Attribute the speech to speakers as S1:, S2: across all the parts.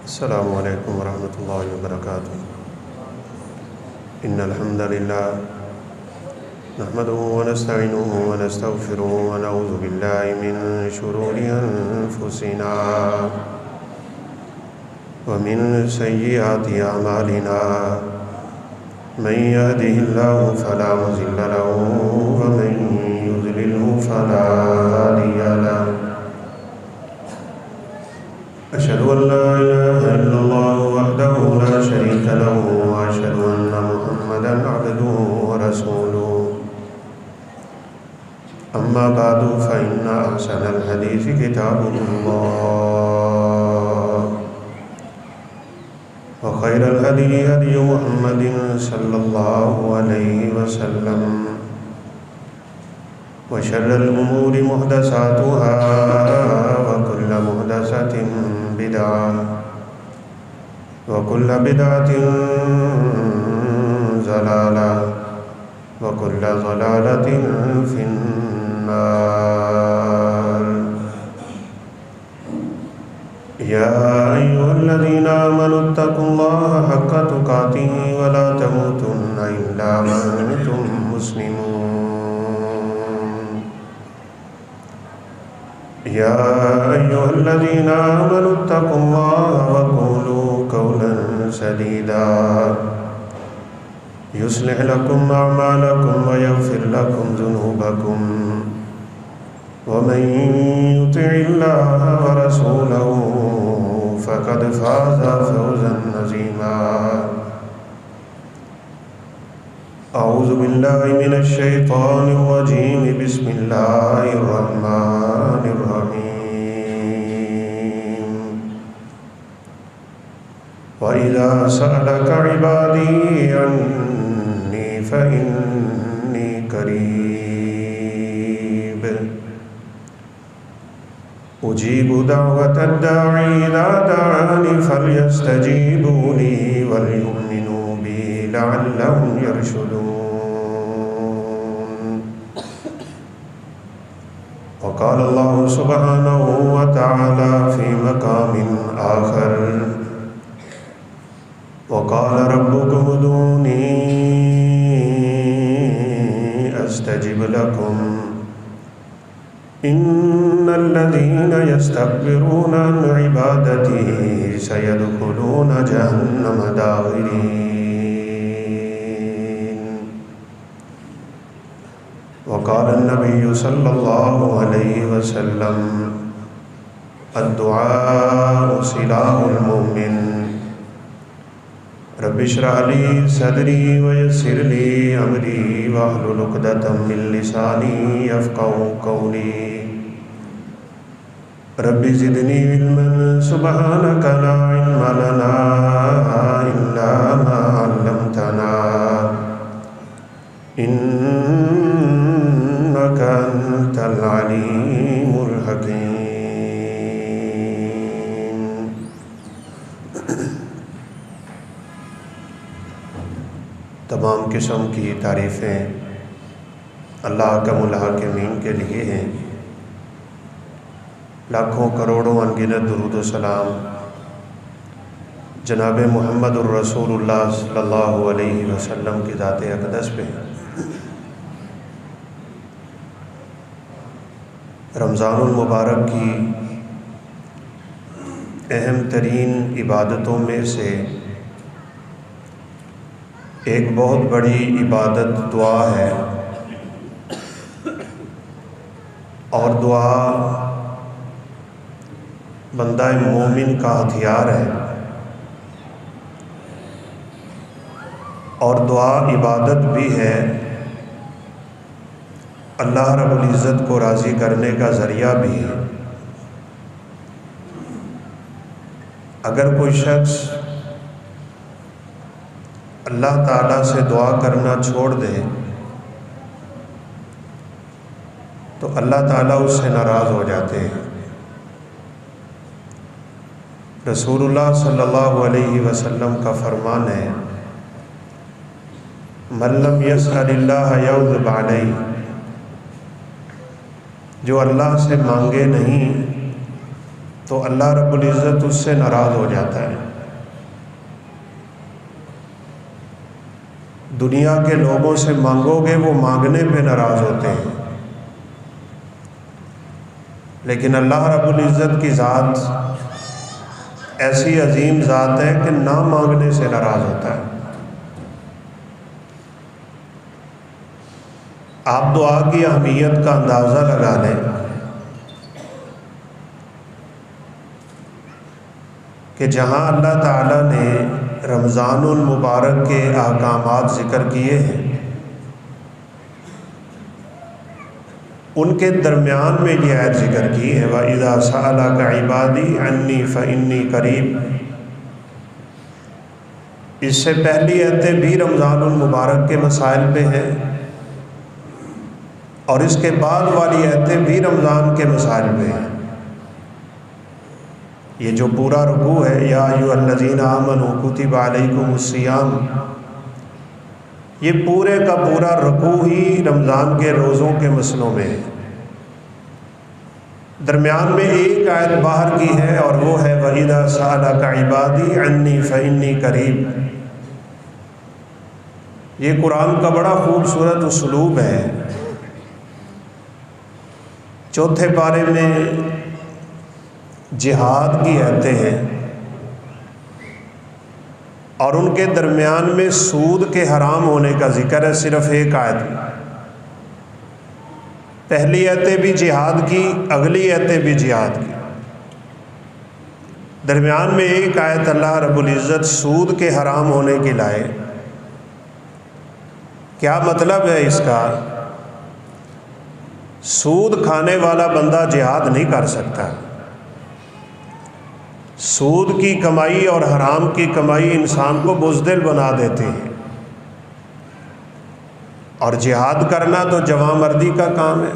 S1: السلام علیکم ورحمۃ اللہ وبرکاتہ۔ ان الحمد للہ نحمده ونستعینه ونستغفره ونعوذ باللہ من شرور انفسنا ومن سیئات اعمالنا من يهده الله فلا مضل له ومن يضلله فلا هادي له۔ أشهد أن لا إله إلا الله وحده لا شريك له وأشهد أن محمدا عبده ورسوله۔ أما بعد فإن أحسن الحديث كتاب الله وخير الهدي هدي محمد صلى الله عليه وسلم وشر الأمور محدثاتها وكل محدثة بدعة وكل بدعة ضلالة وكل ضلالة في النار۔ يا أيها الذين آمنوا اتقوا الله حق تقاته ولا تموتن إلا وأنتم مسلمون۔ يا أيها الذين آمنوا اتقوا الله وقولوا قولا سديدا يصلح لكم أعمالكم ويغفر لكم ذنوبكم ومن يطع الله ورسوله فقد فاز فوزا عظيما۔ أعوذ بالله من الشيطان الرجيم، بسم الله الرحمن الرحيم۔ وإذا سألك عبادي عني فإني قريب أجيب دعوة الداعي إذا دعانِ فليستجيبوا لي وليؤمنوا بي لعلهم يرشدون۔ وقال الله سبحانه وتعالى في مقام آخر، وقال ربكم ادعوني أستجب لكم إن الذين يستكبرون عن عبادتي سيدخلون جهنم داخرين۔ وقال النبي صلى الله عليه وسلم الدعاء سلاح المؤمن۔ رب اشرح لي صدري ويسر لي أمري واحلل عقدة من لساني يفقهوا قولي۔ رب زدني علما سبحانك لا علم لنا إلا ما علمتنا إنك أنت العليم الحكيم۔ تمام قسم کی تعریفیں اللہ اکرم الحاکمین کے لیے ہیں۔ لاکھوں کروڑوں انگنت درود و سلام جناب محمد الرسول اللہ صلی اللہ علیہ وسلم کی ذات اقدس پہ۔ رمضان المبارک کی اہم ترین عبادتوں میں سے ایک بہت بڑی عبادت دعا ہے، اور دعا بندہ مومن کا ہتھیار ہے، اور دعا عبادت بھی ہے، اللہ رب العزت کو راضی کرنے کا ذریعہ بھی ہے۔ اگر کوئی شخص اللہ تعالیٰ سے دعا کرنا چھوڑ دے تو اللہ تعالیٰ اس سے ناراض ہو جاتے ہیں۔ رسول اللہ صلی اللہ علیہ وسلم کا فرمان ہے، من لم یسأل اللہ یغضب علیہ، جو اللہ سے مانگے نہیں تو اللہ رب العزت اس سے ناراض ہو جاتا ہے۔ دنیا کے لوگوں سے مانگو گے وہ مانگنے پہ ناراض ہوتے ہیں، لیکن اللہ رب العزت کی ذات ایسی عظیم ذات ہے کہ نہ مانگنے سے ناراض ہوتا ہے۔ آپ دعا کی اہمیت کا اندازہ لگا لیں کہ جہاں اللہ تعالیٰ نے رمضان المبارک کے احکامات ذکر کیے ہیں، ان کے درمیان میں یہ آیت ذکر کی ہے وَإِذَا سَأَلَكَ عِبَادِي عَنِّي فَإِنِّي قَرِيبٌ۔ اس سے پہلی آیتیں بھی رمضان المبارک کے مسائل پہ ہیں، اور اس کے بعد والی آیتیں بھی رمضان کے مسائل پہ ہیں۔ یہ جو پورا رکوع ہے یا ایھا الذین آمنوا کتب علیکم الصیام، یہ پورے کا پورا رکوع ہی رمضان کے روزوں کے مسئلوں میں ہے۔ درمیان میں ایک آیت باہر کی ہے اور وہ ہے وَإِذَا سَأَلَكَ عِبَادِي عَنِّي فَإِنِّي قَرِيبٌ۔ یہ قرآن کا بڑا خوبصورت اسلوب ہے۔ چوتھے پارے میں جہاد کی آیتیں ہیں اور ان کے درمیان میں سود کے حرام ہونے کا ذکر ہے، صرف ایک آیت میں۔ پہلی آیتیں بھی جہاد کی، اگلی آیتیں بھی جہاد کی، درمیان میں ایک آیت اللہ رب العزت سود کے حرام ہونے کی لائے۔ کیا مطلب ہے اس کا؟ سود کھانے والا بندہ جہاد نہیں کر سکتا۔ سود کی کمائی اور حرام کی کمائی انسان کو بزدل بنا دیتی ہے، اور جہاد کرنا تو جواں مردی کا کام ہے۔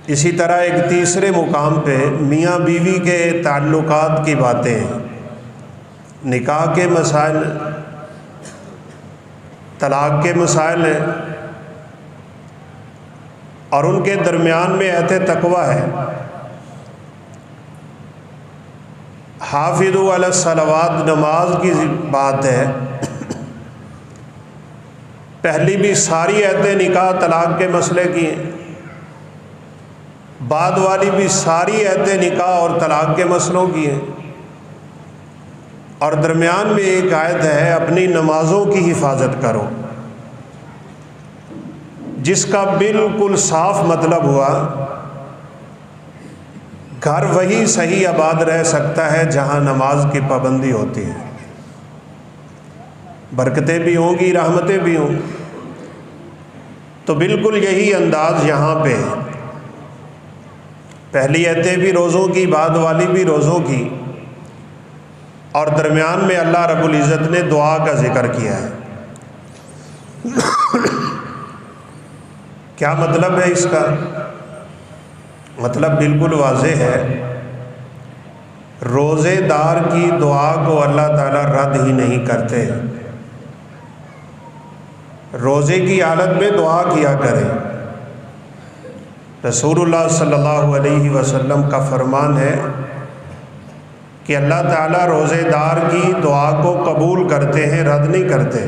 S1: اسی طرح ایک تیسرے مقام پہ میاں بیوی کے تعلقات کی باتیں ہیں، نکاح کے مسائل، طلاق کے مسائل ہیں، اور ان کے درمیان میں ایت تقویٰ ہے۔ حافظوا علی الصلوات، نماز کی بات ہے۔ پہلی بھی ساری ایتیں نکاح طلاق کے مسئلے کی ہیں، بعد والی بھی ساری ایتیں نکاح اور طلاق کے مسئلوں کی ہیں، اور درمیان میں ایک آیت ہے اپنی نمازوں کی حفاظت کرو، جس کا بالکل صاف مطلب ہوا گھر وہی صحیح آباد رہ سکتا ہے جہاں نماز کی پابندی ہوتی ہے، برکتیں بھی ہوں گی، رحمتیں بھی ہوں۔ تو بالکل یہی انداز یہاں پہ ہے، پہلی آیتیں بھی روزوں کی، بعد والی بھی روزوں کی، اور درمیان میں اللہ رب العزت نے دعا کا ذکر کیا ہے۔ کیا مطلب ہے اس کا؟ مطلب بالکل واضح ہے، روزے دار کی دعا کو اللہ تعالیٰ رد ہی نہیں کرتے۔ روزے کی حالت میں دعا کیا کریں۔ رسول اللہ صلی اللہ علیہ وسلم کا فرمان ہے کہ اللہ تعالیٰ روزے دار کی دعا کو قبول کرتے ہیں، رد نہیں کرتے۔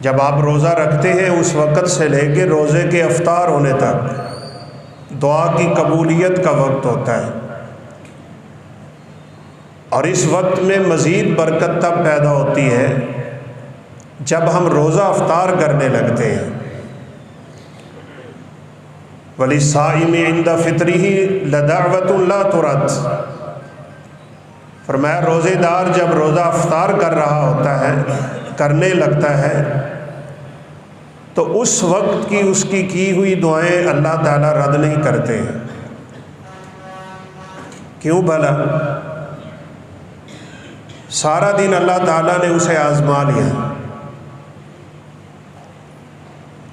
S1: جب آپ روزہ رکھتے ہیں اس وقت سے لے کے روزے کے افطار ہونے تک دعا کی قبولیت کا وقت ہوتا ہے، اور اس وقت میں مزید برکت تب پیدا ہوتی ہے جب ہم روزہ افطار کرنے لگتے ہیں۔ وَلِلصَّائِمِ عِندَ فِطْرِهِ لَدَعْوَةٌ لَا تُرَدُّ، فرمایا روزے دار جب روزہ افطار کر رہا ہوتا ہے، کرنے لگتا ہے، تو اس وقت کی اس کی ہوئی دعائیں اللہ تعالیٰ رد نہیں کرتے ہیں۔ کیوں بھلا؟ سارا دن اللہ تعالیٰ نے اسے آزما لیا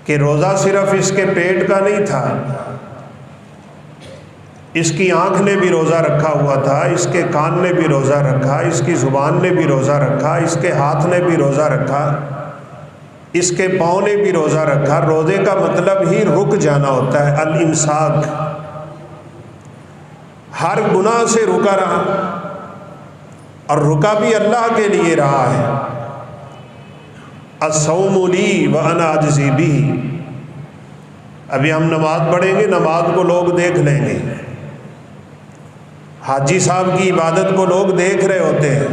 S1: کہ روزہ صرف اس کے پیٹ کا نہیں تھا، اس کی آنکھ نے بھی روزہ رکھا ہوا تھا، اس کے کان نے بھی روزہ رکھا، اس کی زبان نے بھی روزہ رکھا، اس کے ہاتھ نے بھی روزہ رکھا، اس کے پاؤں نے بھی روزہ رکھا. روزے کا مطلب ہی رک جانا ہوتا ہے، الامساک. ہر گناہ سے رکا رہا، اور رکا بھی اللہ کے لیے رہا ہے. الصوم لی وانا اجزی بہ. ابھی ہم نماز پڑھیں گے، نماز کو لوگ دیکھ لیں گے. حاجی صاحب کی عبادت کو لوگ دیکھ رہے ہوتے ہیں.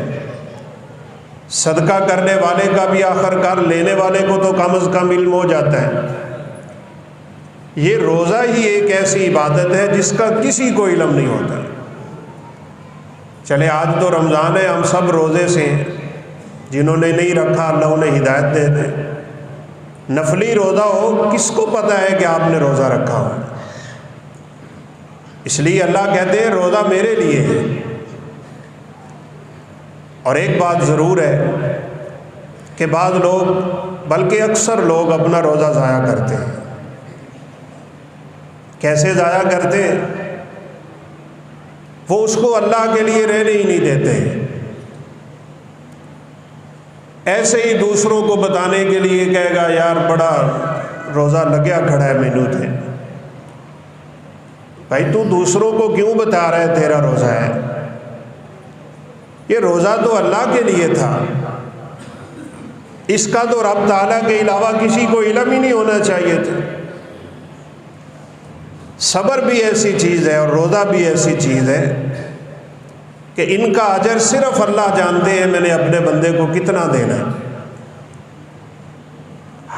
S1: صدقہ کرنے والے کا بھی آخر کار لینے والے کو تو کم از کم علم ہو جاتا ہے. یہ روزہ ہی ایک ایسی عبادت ہے جس کا کسی کو علم نہیں ہوتا. چلے آج تو رمضان ہے، ہم سب روزے سے ہیں. جنہوں نے نہیں رکھا اللہ انہیں ہدایت دے دے. نفلی روزہ ہو، کس کو پتہ ہے کہ آپ نے روزہ رکھا ہو؟ اس لیے اللہ کہتے ہیں روزہ میرے لیے ہے. اور ایک بات ضرور ہے کہ بعض لوگ، بلکہ اکثر لوگ اپنا روزہ ضائع کرتے ہیں. کیسے ضائع کرتے ہیں؟ وہ اس کو اللہ کے لیے رہنے ہی نہیں دیتے. ایسے ہی دوسروں کو بتانے کے لیے کہے گا یار بڑا روزہ لگیا کھڑا ہے مینو تھے. بھائی تو دوسروں کو کیوں بتا رہا ہے تیرا روزہ ہے؟ یہ روزہ تو اللہ کے لیے تھا. اس کا تو رب تعالیٰ کے علاوہ کسی کو علم ہی نہیں ہونا چاہیے تھا. صبر بھی ایسی چیز ہے اور روزہ بھی ایسی چیز ہے کہ ان کا اجر صرف اللہ جانتے ہیں میں نے اپنے بندے کو کتنا دینا ہے.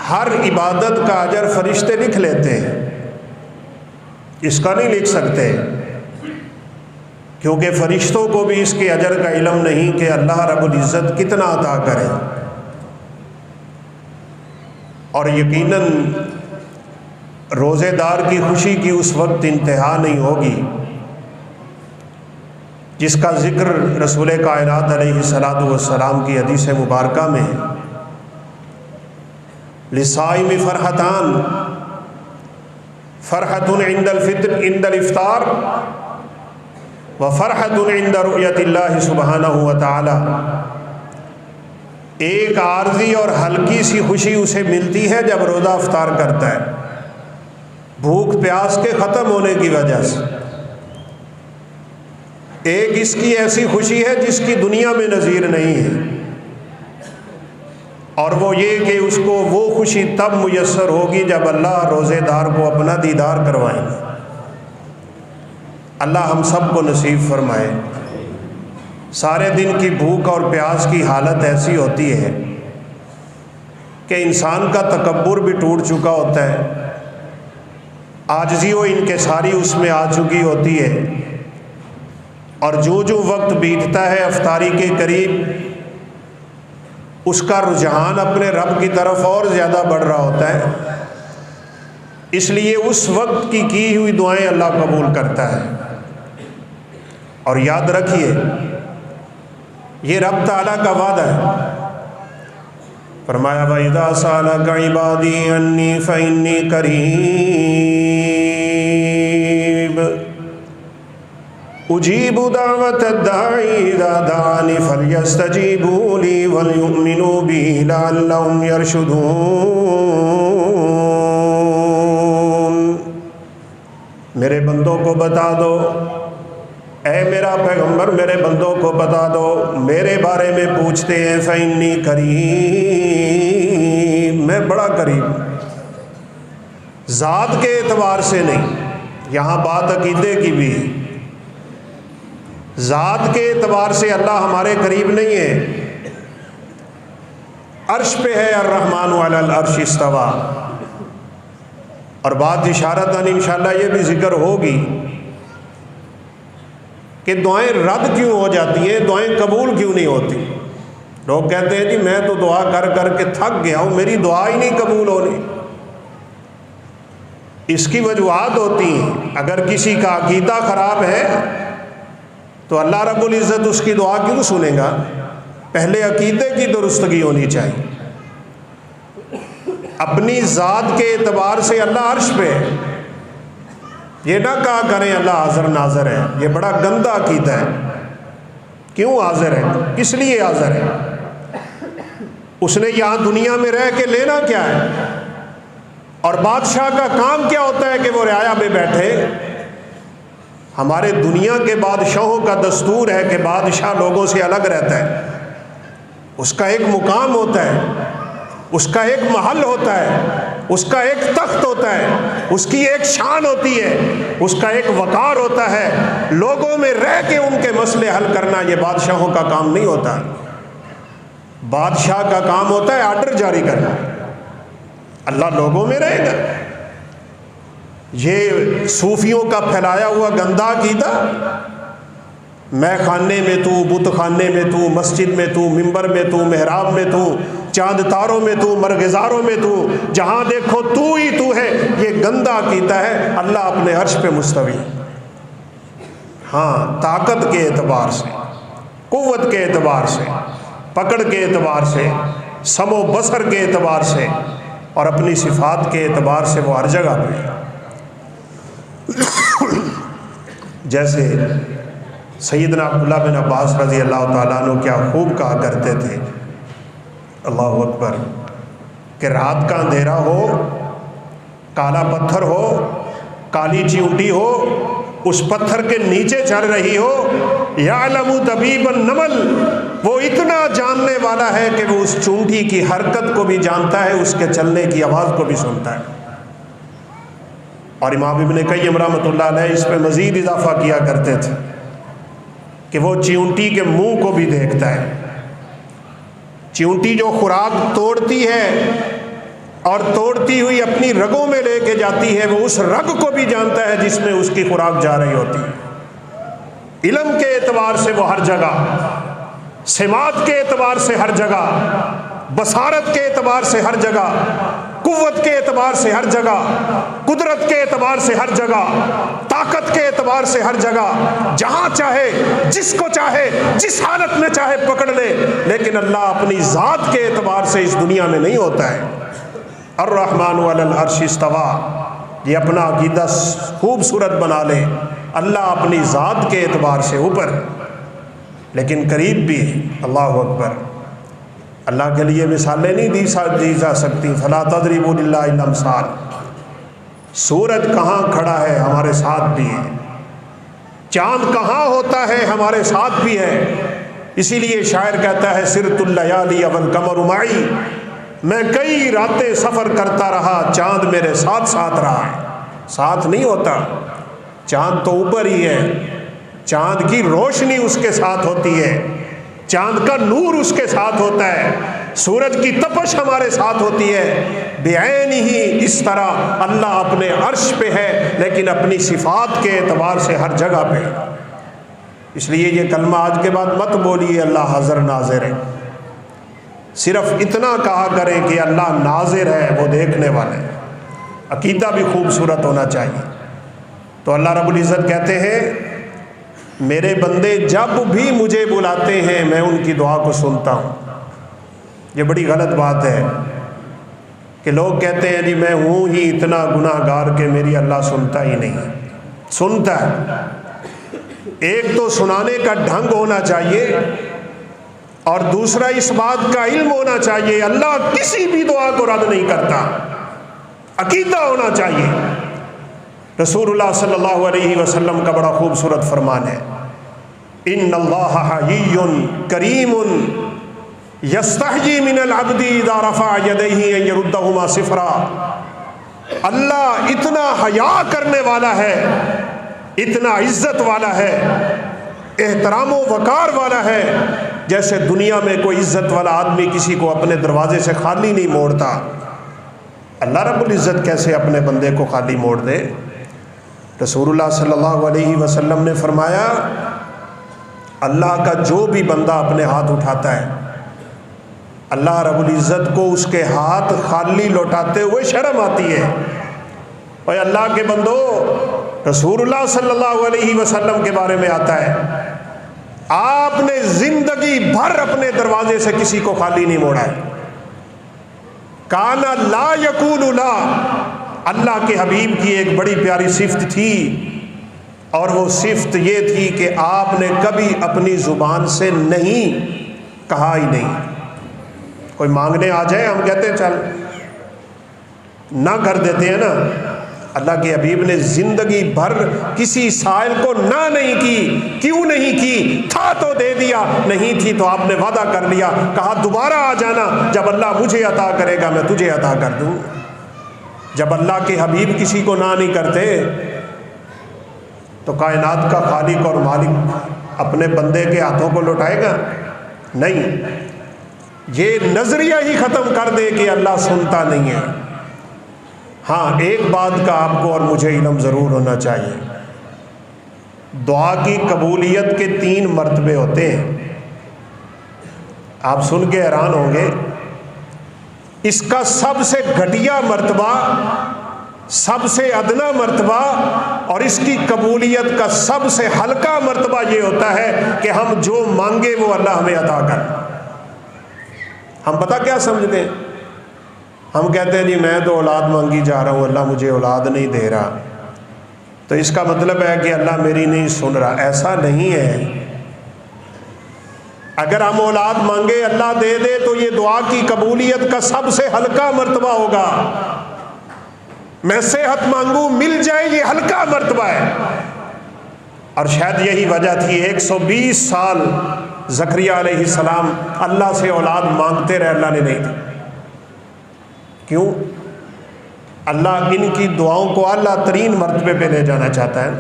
S1: ہر عبادت کا اجر فرشتے لکھ لیتے ہیں، اس کا نہیں لکھ سکتے، کیونکہ فرشتوں کو بھی اس کے اجر کا علم نہیں کہ اللہ رب العزت کتنا عطا کرے. اور یقیناً روزے دار کی خوشی کی اس وقت انتہا نہیں ہوگی جس کا ذکر رسول کائنات علیہ الصلاۃ والسلام کی حدیث مبارکہ میں ہے. للصائم فرحتان، فرحۃ عند الفطر عند الافطار وفرحۃ عند رؤیت اللہ سبحانہ وتعالی. ایک عارضی اور ہلکی سی خوشی اسے ملتی ہے جب روزہ افطار کرتا ہے، بھوک پیاس کے ختم ہونے کی وجہ سے. ایک اس کی ایسی خوشی ہے جس کی دنیا میں نظیر نہیں ہے، اور وہ یہ کہ اس کو وہ خوشی تب میسر ہوگی جب اللہ روزے دار کو اپنا دیدار کروائیں گے. اللہ ہم سب کو نصیب فرمائے. سارے دن کی بھوک اور پیاس کی حالت ایسی ہوتی ہے کہ انسان کا تکبر بھی ٹوٹ چکا ہوتا ہے، عاجزی و انکساری اس میں آ چکی ہوتی ہے، اور جو جو وقت بیتتا ہے افطاری کے قریب اس کا رجحان اپنے رب کی طرف اور زیادہ بڑھ رہا ہوتا ہے. اس لیے اس وقت کی ہوئی دعائیں اللہ قبول کرتا ہے. اور یاد رکھیے یہ رب تعالیٰ کا وعدہ ہے. فرمایا وَإِذَا سَأَلَكَ عِبَادِي عَنِّي فَإِنِّي قَرِيبٌ أُجِيبُ دَعْوَةَ الدَّاعِ إِذَا دَعَانِ فَلْيَسْتَجِيبُوا لِي وَلْيُؤْمِنُوا بِي لَعَلَّهُمْ يَرْشُدُونَ. میرے بندوں کو بتا دو، اے میرا پیغمبر میرے بندوں کو بتا دو، میرے بارے میں پوچھتے ہیں فَإِنِّي قَرِيبٌ، میں بڑا قریب. ذات کے اعتبار سے نہیں، یہاں بات عقیدے کی بھی ہے. ذات کے اعتبار سے اللہ ہمارے قریب نہیں ہے. عرش پہ ہے، الرحمن علی العرش استویٰ. اور بات اشارتاً انشاءاللہ یہ بھی ذکر ہوگی کہ دعائیں رد کیوں ہو جاتی ہیں، دعائیں قبول کیوں نہیں ہوتی. لوگ کہتے ہیں جی میں تو دعا کر کر کے تھک گیا ہوں، میری دعا ہی نہیں قبول ہو رہی. اس کی وجوہات ہوتی ہیں. اگر کسی کا عقیدہ خراب ہے تو اللہ رب العزت اس کی دعا کیوں سنے گا؟ پہلے عقیدے کی درستگی ہونی چاہیے. اپنی ذات کے اعتبار سے اللہ عرش پہ ہے، یہ نہ کہا کریں اللہ حاضر ناظر ہے، یہ بڑا گندا عقیدہ ہے. کیوں حاضر ہے؟ کس لیے حاضر ہے؟ اس نے یہاں دنیا میں رہ کے لینا کیا ہے؟ اور بادشاہ کا کام کیا ہوتا ہے کہ وہ رعایا میں بیٹھے؟ ہمارے دنیا کے بادشاہوں کا دستور ہے کہ بادشاہ لوگوں سے الگ رہتا ہے، اس کا ایک مقام ہوتا ہے، اس کا ایک محل ہوتا ہے، اس کا ایک تخت ہوتا ہے، اس کی ایک شان ہوتی ہے، اس کا ایک وقار ہوتا ہے۔ لوگوں میں رہ کے ان کے مسئلے حل کرنا یہ بادشاہوں کا کام نہیں ہوتا۔ بادشاہ کا کام ہوتا ہے آرڈر جاری کرنا۔ اللہ لوگوں میں رہے گا؟ یہ صوفیوں کا پھیلایا ہوا گندا عقیدہ، میں خانے میں تو، بت خانے میں تو، مسجد میں تو، ممبر میں تو، محراب میں تو، چاند تاروں میں تو، مرغزاروں میں تو، جہاں دیکھو تو ہی تو ہے، یہ گندا عقیدہ ہے۔ اللہ اپنے عرش پہ مستوی، ہاں طاقت کے اعتبار سے، قوت کے اعتبار سے، پکڑ کے اعتبار سے، سمع و بصر کے اعتبار سے، اور اپنی صفات کے اعتبار سے وہ ہر جگہ پہ۔ جیسے سیدنا عبداللہ بن عباس رضی اللہ تعالیٰ عنہ کیا خوب کہا کرتے تھے، اللہ اکبر، کہ رات کا اندھیرا ہو، کالا پتھر ہو، کالی چیونٹی ہو، اس پتھر کے نیچے چل رہی ہو، یعلم دبیب النمل، وہ اتنا جاننے والا ہے کہ وہ اس چونٹی کی حرکت کو بھی جانتا ہے، اس کے چلنے کی آواز کو بھی سنتا ہے۔ اور امام ابن قیم رحمۃ اللہ علیہ اس پہ مزید اضافہ کیا کرتے تھے کہ وہ چیونٹی کے منہ کو بھی دیکھتا ہے۔ چیونٹی جو خوراک توڑتی ہے اور توڑتی ہوئی اپنی رگوں میں لے کے جاتی ہے، وہ اس رگ کو بھی جانتا ہے جس میں اس کی خوراک جا رہی ہوتی ہے۔ علم کے اعتبار سے وہ ہر جگہ، سماعت کے اعتبار سے ہر جگہ، بصارت کے اعتبار سے ہر جگہ، قوت کے اعتبار سے ہر جگہ، قدرت کے اعتبار سے ہر جگہ، طاقت کے اعتبار سے ہر جگہ، جہاں چاہے، جس کو چاہے، جس حالت میں چاہے پکڑ لے۔ لیکن اللہ اپنی ذات کے اعتبار سے اس دنیا میں نہیں ہوتا ہے۔ الرحمن علی العرش استویٰ، یہ اپنا عقیدہ خوبصورت بنا لے، اللہ اپنی ذات کے اعتبار سے اوپر، لیکن قریب بھی ہے۔ اللہ اکبر، اللہ کے لیے مثالیں نہیں دی جا سکتی۔ فلا تضربوا للہ الامثال، سورج کہاں کھڑا ہے ہمارے ساتھ بھی ہے، چاند کہاں ہوتا ہے ہمارے ساتھ بھی ہے۔ اسی لیے شاعر کہتا ہے سرت اللیالی والقمر معی، میں کئی راتیں سفر کرتا رہا، چاند میرے ساتھ ساتھ رہا ہے۔ ساتھ نہیں ہوتا، چاند تو اوپر ہی ہے، چاند کی روشنی اس کے ساتھ ہوتی ہے، چاند کا نور اس کے ساتھ ہوتا ہے، سورج کی تپش ہمارے ساتھ ہوتی ہے۔ بعین ہی اس طرح اللہ اپنے عرش پہ ہے، لیکن اپنی صفات کے اعتبار سے ہر جگہ پہ۔ اس لیے یہ کلمہ آج کے بعد مت بولیے اللہ حاضر ناظر ہے، صرف اتنا کہا کریں کہ اللہ ناظر ہے، وہ دیکھنے والا ہے۔ عقیدہ بھی خوبصورت ہونا چاہیے۔ تو اللہ رب العزت کہتے ہیں میرے بندے جب بھی مجھے بلاتے ہیں میں ان کی دعا کو سنتا ہوں۔ یہ بڑی غلط بات ہے کہ لوگ کہتے ہیں جی میں ہوں ہی اتنا گناہ گار کہ میری اللہ سنتا ہی نہیں۔ سنتا ہے، ایک تو سنانے کا ڈھنگ ہونا چاہیے، اور دوسرا اس بات کا علم ہونا چاہیے اللہ کسی بھی دعا کو رد نہیں کرتا۔ عقیدہ ہونا چاہیے۔ رسول اللہ صلی اللہ علیہ وسلم کا بڑا خوبصورت فرمان ہے، ان اللہ حیی کریم یستحیی من العبد اذا رفع یدیہ ان یردہما صفرا۔ اللہ اتنا حیا کرنے والا ہے، اتنا عزت والا ہے، احترام و وقار والا ہے، جیسے دنیا میں کوئی عزت والا آدمی کسی کو اپنے دروازے سے خالی نہیں موڑتا۔ اللہ رب العزت کیسے اپنے بندے کو خالی موڑ دے؟ رسول اللہ صلی اللہ علیہ وسلم نے فرمایا اللہ کا جو بھی بندہ اپنے ہاتھ اٹھاتا ہے اللہ رب العزت کو اس کے ہاتھ خالی لوٹاتے ہوئے شرم آتی ہے۔ اور اللہ کے بندو، رسول اللہ صلی اللہ علیہ وسلم کے بارے میں آتا ہے آپ نے زندگی بھر اپنے دروازے سے کسی کو خالی نہیں موڑا ہے۔ کانا لا یقول لا، اللہ کے حبیب کی ایک بڑی پیاری صفت تھی، اور وہ صفت یہ تھی کہ آپ نے کبھی اپنی زبان سے نہیں کہا ہی نہیں۔ کوئی مانگنے آ جائے ہم کہتے ہیں چل، نہ کر دیتے ہیں نا۔ اللہ کے حبیب نے زندگی بھر کسی سائل کو نہ نہیں کی۔ کیوں نہیں کی؟ تھا تو دے دیا، نہیں تھی تو آپ نے وعدہ کر لیا، کہا دوبارہ آ جانا، جب اللہ مجھے عطا کرے گا میں تجھے عطا کر دوں۔ جب اللہ کے حبیب کسی کو نہ نہیں کرتے تو کائنات کا خالق اور مالک اپنے بندے کے ہاتھوں کو لوٹائے گا؟ نہیں۔ یہ نظریہ ہی ختم کر دے کہ اللہ سنتا نہیں ہے۔ ہاں، ایک بات کا آپ کو اور مجھے علم ضرور ہونا چاہیے، دعا کی قبولیت کے 3 مرتبے ہوتے ہیں۔ آپ سن کے حیران ہوں گے، اس کا سب سے گھٹیا مرتبہ، سب سے ادنا مرتبہ اور اس کی قبولیت کا سب سے ہلکا مرتبہ یہ ہوتا ہے کہ ہم جو مانگے وہ اللہ ہمیں عطا کر۔ ہم پتہ کیا سمجھتے ہیں؟ ہم کہتے ہیں جی میں تو اولاد مانگی جا رہا ہوں، اللہ مجھے اولاد نہیں دے رہا، تو اس کا مطلب ہے کہ اللہ میری نہیں سن رہا۔ ایسا نہیں ہے۔ اگر ہم اولاد مانگے اللہ دے دے تو یہ دعا کی قبولیت کا سب سے ہلکا مرتبہ ہوگا۔ میں صحت مانگوں مل جائے، یہ ہلکا مرتبہ ہے۔ اور شاید یہی وجہ تھی 120 سال زکریا علیہ السلام اللہ سے اولاد مانگتے رہے، اللہ نے نہیں دی۔ کیوں؟ اللہ ان کی دعاؤں کو اعلیٰ ترین مرتبے پہ لے جانا چاہتا ہے۔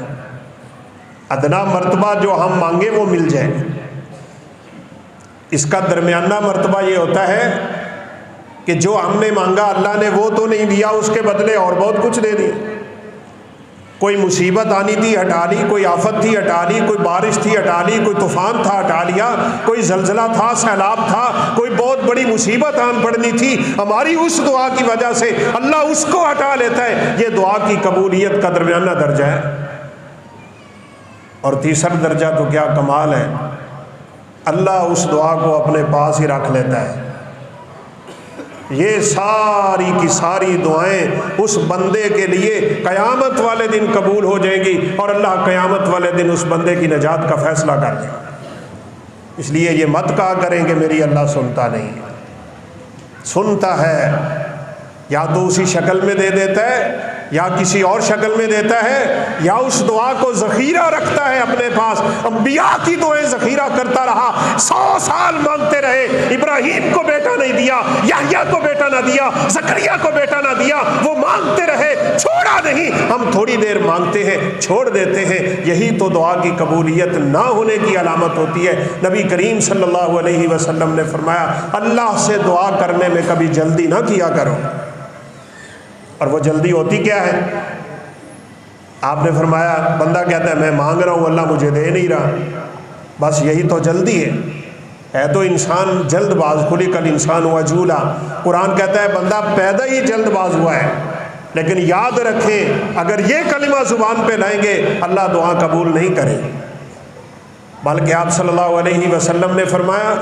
S1: ادنا مرتبہ جو ہم مانگے وہ مل جائے، اس کا درمیانہ مرتبہ یہ ہوتا ہے کہ جو ہم نے مانگا اللہ نے وہ تو نہیں دیا، اس کے بدلے اور بہت کچھ دے دیا۔ کوئی مصیبت آنی تھی ہٹا لی، کوئی آفت تھی ہٹا لی، کوئی بارش تھی ہٹا لی، کوئی طوفان تھا ہٹا لیا، کوئی زلزلہ تھا، سیلاب تھا، کوئی بہت بڑی مصیبت آن پڑنی تھی، ہماری اس دعا کی وجہ سے اللہ اس کو ہٹا لیتا ہے۔ یہ دعا کی قبولیت کا درمیانہ درجہ ہے۔ اور تیسرا درجہ تو کیا کمال ہے، اللہ اس دعا کو اپنے پاس ہی رکھ لیتا ہے۔ یہ ساری کی ساری دعائیں اس بندے کے لیے قیامت والے دن قبول ہو جائیں گی، اور اللہ قیامت والے دن اس بندے کی نجات کا فیصلہ کر دے گا۔ اس لیے یہ مت کہا کریں کہ میری اللہ سنتا نہیں ہے۔ سنتا ہے، یا تو اسی شکل میں دے دیتا ہے یا کسی اور شکل میں دیتا ہے، یا اس دعا کو ذخیرہ رکھتا ہے اپنے پاس۔ انبیاء کی دعائیں ذخیرہ کرتا رہا، 100 سال مانگتے رہے، ابراہیم کو بیٹا نہیں دیا، یحییٰ کو بیٹا نہ دیا، زکریا کو بیٹا نہ دیا، وہ مانگتے رہے، چھوڑا نہیں۔ ہم تھوڑی دیر مانگتے ہیں چھوڑ دیتے ہیں، یہی تو دعا کی قبولیت نہ ہونے کی علامت ہوتی ہے۔ نبی کریم صلی اللہ علیہ وسلم نے فرمایا اللہ سے دعا کرنے میں کبھی جلدی نہ کیا کرو۔ اور وہ جلدی ہوتی کیا ہے؟ آپ نے فرمایا بندہ کہتا ہے میں مانگ رہا ہوں اللہ مجھے دے نہیں رہا، بس یہی تو جلدی ہے تو انسان جلد باز، خلق الانسان عجولا۔ قرآن کہتا ہے بندہ پیدا ہی جلد باز ہوا ہے۔ لیکن یاد رکھیں اگر یہ کلمہ زبان پہ لائیں گے اللہ دعا قبول نہیں کرے، بلکہ آپ صلی اللہ علیہ وسلم نے فرمایا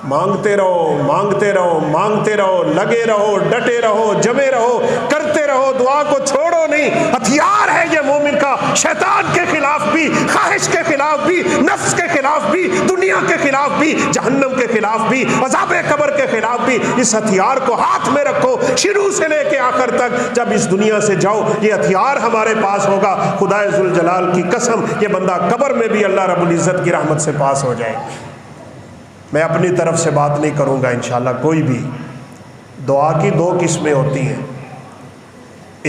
S1: مانگتے رہو مانگتے رہو مانگتے رہو، لگے رہو، ڈٹے رہو، جمے رہو، کرتے رہو، دعا کو چھوڑو نہیں۔ ہتھیار ہے یہ مومن کا، شیطان کے خلاف بھی، خواہش کے خلاف بھی، نفس کے خلاف بھی، دنیا کے خلاف بھی، جہنم کے خلاف بھی، عذاب قبر کے خلاف بھی۔ اس ہتھیار کو ہاتھ میں رکھو، شروع سے لے کے آخر تک۔ جب اس دنیا سے جاؤ یہ ہتھیار ہمارے پاس ہوگا، خدائے ذوالجلال کی قسم یہ بندہ قبر میں بھی اللہ رب العزت کی رحمت سے پاس ہو جائے۔ میں اپنی طرف سے بات نہیں کروں گا انشاءاللہ کوئی بھی۔ دعا کی 2 قسمیں ہوتی ہیں،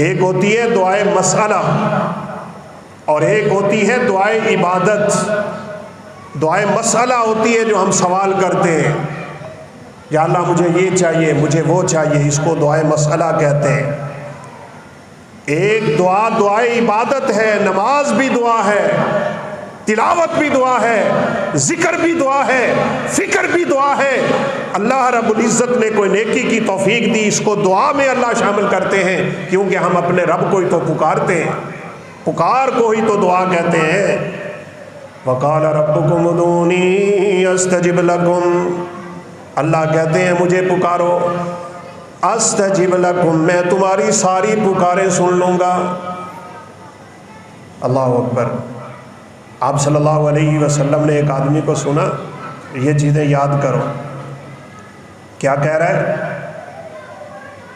S1: ایک ہوتی ہے دعائے مسئلہ اور ایک ہوتی ہے دعائے عبادت۔ دعائے مسئلہ ہوتی ہے جو ہم سوال کرتے ہیں، یا اللہ مجھے یہ چاہیے مجھے وہ چاہیے، اس کو دعائے مسئلہ کہتے ہیں۔ ایک دعا دعائے عبادت ہے، نماز بھی دعا ہے، تلاوت بھی دعا ہے، ذکر بھی دعا ہے، فکر بھی دعا ہے۔ اللہ رب العزت نے کوئی نیکی کی توفیق دی، اس کو دعا میں اللہ شامل کرتے ہیں، کیونکہ ہم اپنے رب کو ہی تو پکارتے ہیں، پکار کو ہی تو دعا کہتے ہیں۔ وَقَالَ رَبُّكُمُ ادْعُونِي أَسْتَجِبْ لَكُمْ، اللہ کہتے ہیں مجھے پکارو، أَسْتَجِبْ لَكُمْ، میں تمہاری ساری پکاریں سن لوں گا۔ اللہ اکبر۔ آپ صلی اللہ علیہ وسلم نے ایک آدمی کو سنا، یہ چیزیں یاد کرو، کیا کہہ رہا ہے؟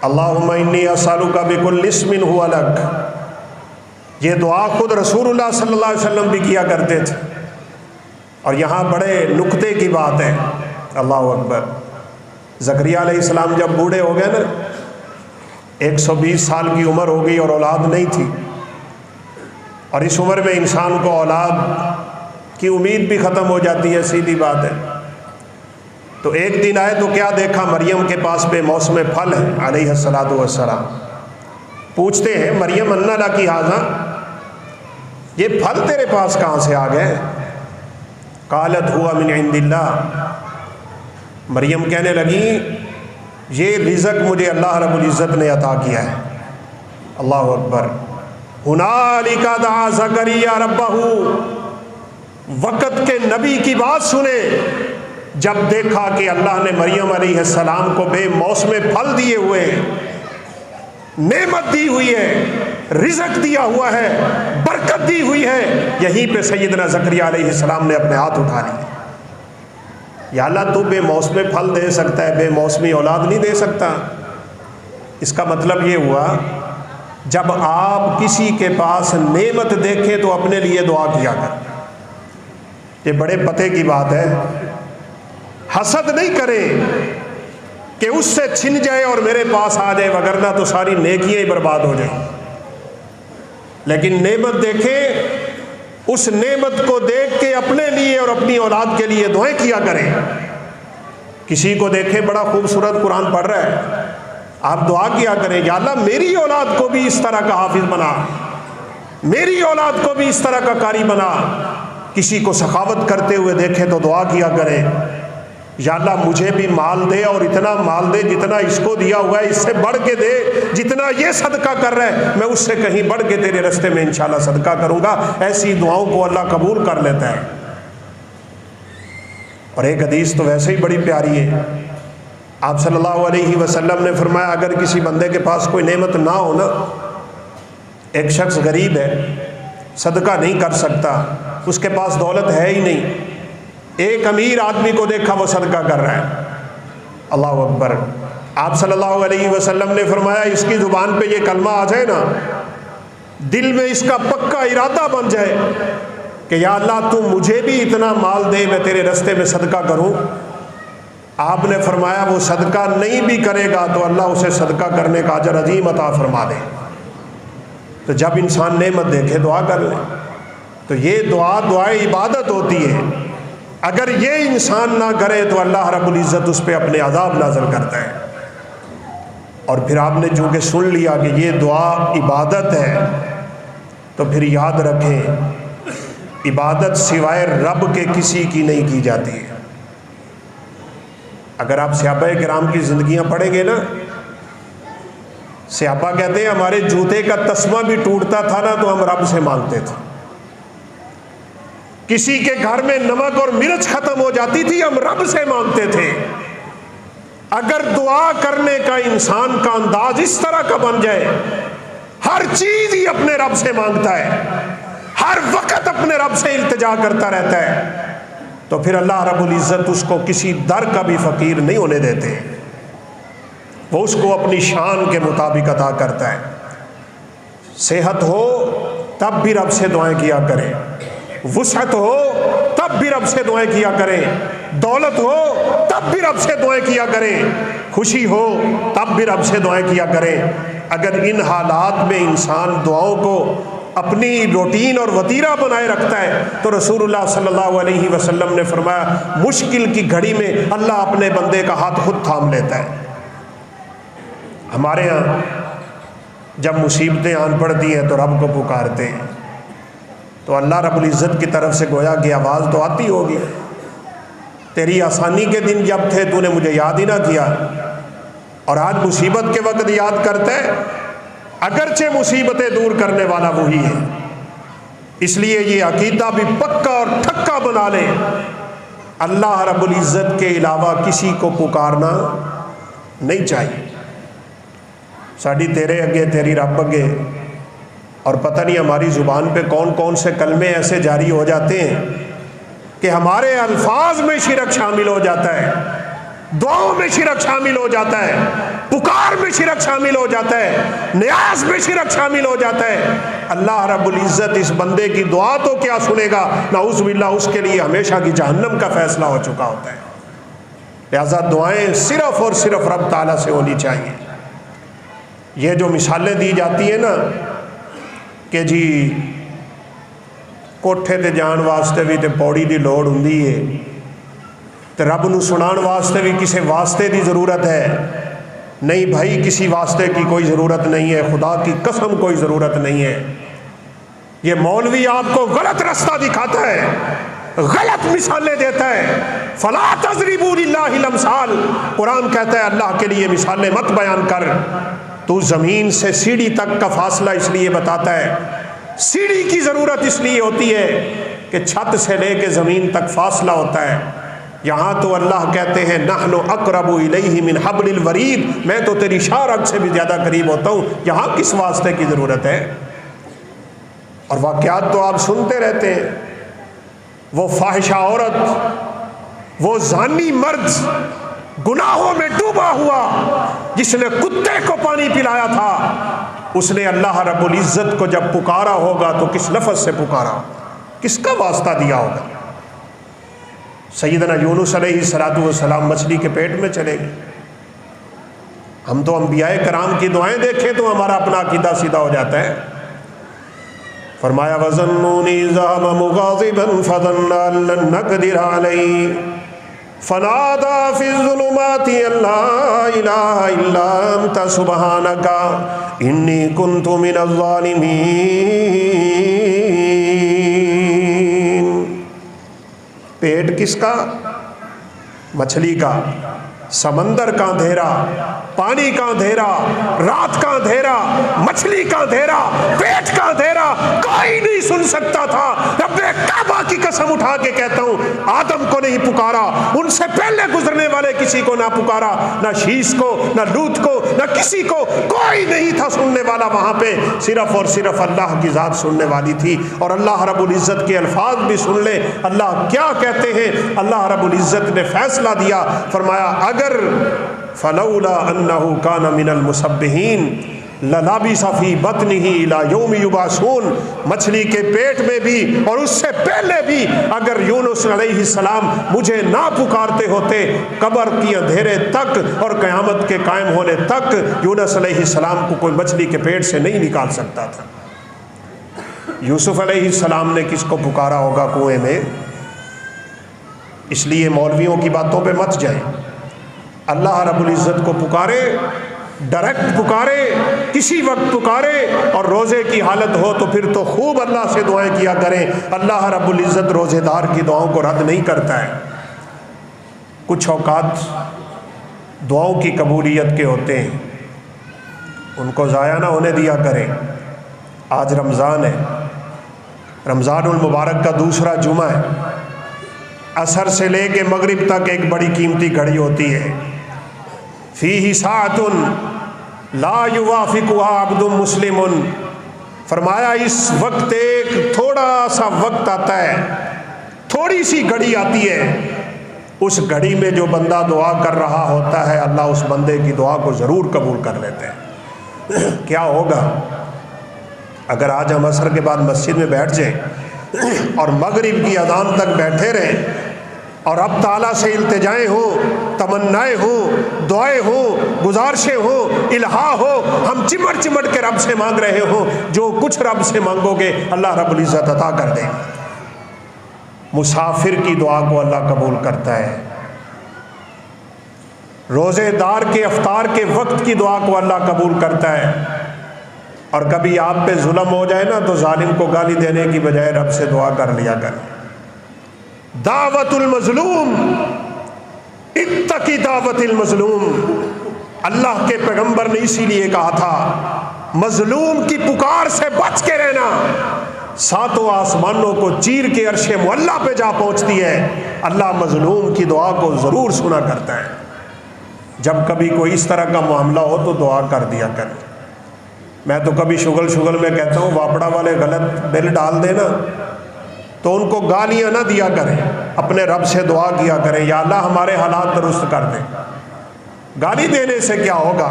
S1: اللہم انی اسألک بکل اسم ہوا لک. یہ دعا خود رسول اللہ صلی اللہ علیہ وسلم بھی کیا کرتے تھے. اور یہاں بڑے نکتے کی بات ہے. اللہ اکبر. زکریہ علیہ السلام جب بوڑھے ہو گئے نا، 120 سال کی عمر ہو گئی اور اولاد نہیں تھی، اور اس عمر میں انسان کو اولاد کی امید بھی ختم ہو جاتی ہے، سیدھی بات ہے. تو ایک دن آئے تو کیا دیکھا؟ مریم کے پاس بے موسم پھل ہے علیہ الصلاۃ والسلام. پوچھتے ہیں مریم انا لکی ھذا، یہ پھل تیرے پاس کہاں سے آ گئے؟ قالت ہوا من عند اللہ. مریم کہنے لگی یہ رزق مجھے اللہ رب العزت نے عطا کیا ہے. اللہ اکبر. ہنالک دعا زکریا ربہ. وقت کے نبی کی بات سنیں. جب دیکھا کہ اللہ نے مریم علیہ السلام کو بے موسم پھل دیے ہوئے ہیں، نعمت دی ہوئی ہے، رزق دیا ہوا ہے، برکت دی ہوئی ہے، یہیں پہ سیدنا زکریا علیہ السلام نے اپنے ہاتھ اٹھا لیے. یا اللہ تو بے موسم پھل دے سکتا ہے، بے موسمی اولاد نہیں دے سکتا. اس کا مطلب یہ ہوا جب آپ کسی کے پاس نعمت دیکھیں تو اپنے لیے دعا کیا کریں. یہ بڑے پتے کی بات ہے. حسد نہیں کریں کہ اس سے چھن جائے اور میرے پاس آ جائے، وگرنہ تو ساری نیکیاں ہی برباد ہو جائیں. لیکن نعمت دیکھیں، اس نعمت کو دیکھ کے اپنے لیے اور اپنی اولاد کے لیے دعائیں کیا کریں. کسی کو دیکھیں بڑا خوبصورت قرآن پڑھ رہا ہے، آپ دعا کیا کریں یا اللہ میری اولاد کو بھی اس طرح کا حافظ بنا، میری اولاد کو بھی اس طرح کا قاری بنا. کسی کو سخاوت کرتے ہوئے دیکھیں تو دعا کیا کریں یا اللہ مجھے بھی مال دے، اور اتنا مال دے جتنا اس کو دیا ہوا ہے اس سے بڑھ کے دے. جتنا یہ صدقہ کر رہا ہے میں اس سے کہیں بڑھ کے تیرے رستے میں انشاءاللہ صدقہ کروں گا. ایسی دعاؤں کو اللہ قبول کر لیتا ہے. اور ایک حدیث تو ویسے ہی بڑی پیاری ہے. آپ صلی اللہ علیہ وسلم نے فرمایا اگر کسی بندے کے پاس کوئی نعمت نہ ہو نا، ایک شخص غریب ہے، صدقہ نہیں کر سکتا، اس کے پاس دولت ہے ہی نہیں، ایک امیر آدمی کو دیکھا وہ صدقہ کر رہا ہے. اللہ اکبر. آپ صلی اللہ علیہ وسلم نے فرمایا اس کی زبان پہ یہ کلمہ آ جائے نا، دل میں اس کا پکا ارادہ بن جائے کہ یا اللہ تو مجھے بھی اتنا مال دے میں تیرے رستے میں صدقہ کروں. آپ نے فرمایا وہ صدقہ نہیں بھی کرے گا تو اللہ اسے صدقہ کرنے کا اجر عظیم عطا فرما دے. تو جب انسان نعمت دیکھے دعا کر لے. تو یہ دعائے عبادت ہوتی ہے. اگر یہ انسان نہ کرے تو اللہ رب العزت اس پہ اپنے عذاب نازل کرتا ہے. اور پھر آپ نے چونکہ سن لیا کہ یہ دعا عبادت ہے تو پھر یاد رکھیں عبادت سوائے رب کے کسی کی نہیں کی جاتی ہے. اگر آپ صحابہ کرام کی زندگیاں پڑھیں گے نا، صحابہ کہتے ہیں ہمارے جوتے کا تسمہ بھی ٹوٹتا تھا نا تو ہم رب سے مانگتے تھے. کسی کے گھر میں نمک اور مرچ ختم ہو جاتی تھی ہم رب سے مانگتے تھے. اگر دعا کرنے کا انسان کا انداز اس طرح کا بن جائے، ہر چیز ہی اپنے رب سے مانگتا ہے، ہر وقت اپنے رب سے التجا کرتا رہتا ہے، تو پھر اللہ رب العزت اس کو کسی در کا بھی فقیر نہیں ہونے دیتے. وہ اس کو اپنی شان کے مطابق عطا کرتا ہے. صحت ہو تب بھی رب سے دعائیں کیا کریں، وسعت ہو تب بھی رب سے دعائیں کیا کریں، دولت ہو تب بھی رب سے دعائیں کیا کریں، خوشی ہو تب بھی رب سے دعائیں کیا کریں. اگر ان حالات میں انسان دعاؤں کو اپنی روٹین اور وتیرہ بنائے رکھتا ہے تو رسول اللہ صلی اللہ علیہ وسلم نے فرمایا مشکل کی گھڑی میں اللہ اپنے بندے کا ہاتھ خود تھام لیتا ہے. ہمارے ہاں جب مصیبتیں آن پڑتی ہیں تو رب کو پکارتے ہیں تو اللہ رب العزت کی طرف سے گویا کہ آواز تو آتی ہوگی، تیری آسانی کے دن جب تھے تو نے مجھے یاد ہی نہ کیا، اور آج مصیبت کے وقت یاد کرتا ہے. اگرچہ مصیبتیں دور کرنے والا وہی ہے. اس لیے یہ عقیدہ بھی پکا اور ٹھکا بنا لیں، اللہ رب العزت کے علاوہ کسی کو پکارنا نہیں چاہیے. ساڈی تیرے اگے تیری رب اگے، اور پتہ نہیں ہماری زبان پہ کون کون سے کلمے ایسے جاری ہو جاتے ہیں کہ ہمارے الفاظ میں شرک شامل ہو جاتا ہے. دعاؤں میں شرک شامل ہو جاتا ہے، پکار میں شرک شامل ہو جاتا ہے، نیاز میں شرک شامل ہو جاتا ہے، اللہ رب العزت اس بندے کی دعا تو کیا سنے گا، نعوذ باللہ اس کے لیے ہمیشہ کی جہنم کا فیصلہ ہو چکا ہوتا ہے۔ لہذا دعائیں صرف اور صرف رب تعالیٰ سے ہونی چاہیے۔ یہ جو مثالیں دی جاتی ہیں نا کہ جی کوٹھے تے جان واسطے بھی تے پوڑی دی لوڑ ہوندی ہے، تے رب نو سنان واسطے بھی کسی واسطے دی ضرورت ہے، نہیں بھائی کسی واسطے کی کوئی ضرورت نہیں ہے، خدا کی قسم کوئی ضرورت نہیں ہے۔ یہ مولوی آپ کو غلط رستہ دکھاتا ہے، غلط مثالیں دیتا ہے۔ فلا تضربوا للہ الامثال، قرآن کہتا ہے اللہ کے لیے مثالیں مت بیان کر۔ تو زمین سے سیڑھی تک کا فاصلہ اس لیے بتاتا ہے، سیڑھی کی ضرورت اس لیے ہوتی ہے کہ چھت سے لے کے زمین تک فاصلہ ہوتا ہے۔ یہاں تو اللہ کہتے ہیں نحن اقرب الیہ من حبل الورید، میں تو تیری شاہ رگ سے بھی زیادہ قریب ہوتا ہوں، یہاں کس واسطے کی ضرورت ہے؟ اور واقعات تو آپ سنتے رہتے ہیں، وہ فاحشہ عورت، وہ زانی مرد گناہوں میں ڈوبا ہوا جس نے کتے کو پانی پلایا تھا، اس نے اللہ رب العزت کو جب پکارا ہوگا تو کس لفظ سے پکارا، کس کا واسطہ دیا ہوگا؟ سیدنا یونس علیہ السلام مچھلی کے پیٹ میں چلے گئے۔ ہم تو انبیاء کرام کی دعائیں دیکھیں تو ہمارا اپنا عقیدہ سیدھا ہو جاتا ہے۔ فرمایا وَظَنُّونِي ذَهَبَ مُغَاضِبًا فَظَنَّ أَن لَّن نَّقْدِرَ عَلَيْهِ فَنَادَىٰ فِي الظُّلُمَاتِ أَن لَّا إِلَٰهَ إِلَّا أَنتَ سُبْحَانَكَ إِنِّي كُنتُ مِنَ الظَّالِمِينَ۔ پیٹ کس کا؟ مچھلی کا۔ سمندر کا اندھیرا، پانی کا اندھیرا، رات کا اندھیرا، مچھلی کا اندھیرا، پیٹ کا اندھیرا کوئی نہیں سن سکتا تھا۔ رب کعبہ کی قسم اٹھا کے کہتا ہوں آدم کو نہیں پکارا، ان سے پہلے گزرنے والے کسی کو نہ پکارا، نہ شیش کو، نہ لوط کو، نہ کسی کو، کوئی نہیں تھا سننے والا وہاں پہ، صرف اور صرف اللہ کی ذات سننے والی تھی۔ اور اللہ رب العزت کے الفاظ بھی سن لے، اللہ کیا کہتے ہیں۔ اللہ رب العزت نے فیصلہ دیا، فرمایا اگر فلولا انہ کان من المسبحین للبث فی بطنہ الی یوم یبعثون، مچھلی کے پیٹ میں بھی اور اس سے پہلے بھی اگر یونس علیہ السلام مجھے نہ پکارتے ہوتے، قبر کی اندھیرے تک اور قیامت کے قائم ہونے تک یونس علیہ السلام کو کوئی مچھلی کے پیٹ سے نہیں نکال سکتا تھا۔ یوسف علیہ السلام نے کس کو پکارا ہوگا کنویں میں؟ اس لیے مولویوں کی باتوں پہ مت جائیں، اللہ رب العزت کو پکارے، ڈائریکٹ پکارے، کسی وقت پکارے، اور روزے کی حالت ہو تو پھر تو خوب اللہ سے دعائیں کیا کریں۔ اللہ رب العزت روزے دار کی دعاؤں کو رد نہیں کرتا ہے۔ کچھ اوقات دعاؤں کی قبولیت کے ہوتے ہیں، ان کو ضائع نہ ہونے دیا کریں۔ آج رمضان ہے، رمضان المبارک کا دوسرا جمعہ ہے، عصر سے لے کے مغرب تک ایک بڑی قیمتی گھڑی ہوتی ہے، فیہ ساعۃ لا یوافقها عبد مسلم، فرمایا اس وقت ایک تھوڑا سا وقت آتا ہے، تھوڑی سی گھڑی آتی ہے، اس گھڑی میں جو بندہ دعا کر رہا ہوتا ہے اللہ اس بندے کی دعا کو ضرور قبول کر لیتے ہیں۔ کیا ہوگا اگر آج ہم عصر کے بعد مسجد میں بیٹھ جائیں اور مغرب کی اذان تک بیٹھے رہیں اور اب تعالیٰ سے التجائیں ہوں، تمنائیں ہوں، دعائیں ہوں، گزارشیں ہوں، الہا ہو، ہم چمٹ چمٹ کے رب سے مانگ رہے ہوں، جو کچھ رب سے مانگو گے اللہ رب العزت عطا کر دے گا۔ مسافر کی دعا کو اللہ قبول کرتا ہے، روزے دار کے افطار کے وقت کی دعا کو اللہ قبول کرتا ہے۔ اور کبھی آپ پہ ظلم ہو جائے نا تو ظالم کو گالی دینے کی بجائے رب سے دعا کر لیا کر۔ دعوت المظلوم، اتقی دعوت المظلوم، اللہ کے پیغمبر نے اسی لیے کہا تھا مظلوم کی پکار سے بچ کے رہنا، ساتوں آسمانوں کو چیر کے عرش معلیٰ پہ جا پہنچتی ہے، اللہ مظلوم کی دعا کو ضرور سنا کرتا ہے۔ جب کبھی کوئی اس طرح کا معاملہ ہو تو دعا کر دیا کر۔ میں تو کبھی شغل میں کہتا ہوں واپڑا والے غلط بل ڈال دینا تو ان کو گالیاں نہ دیا کریں، اپنے رب سے دعا کیا کریں، یا اللہ ہمارے حالات درست کر دیں۔ گالی دینے سے کیا ہوگا؟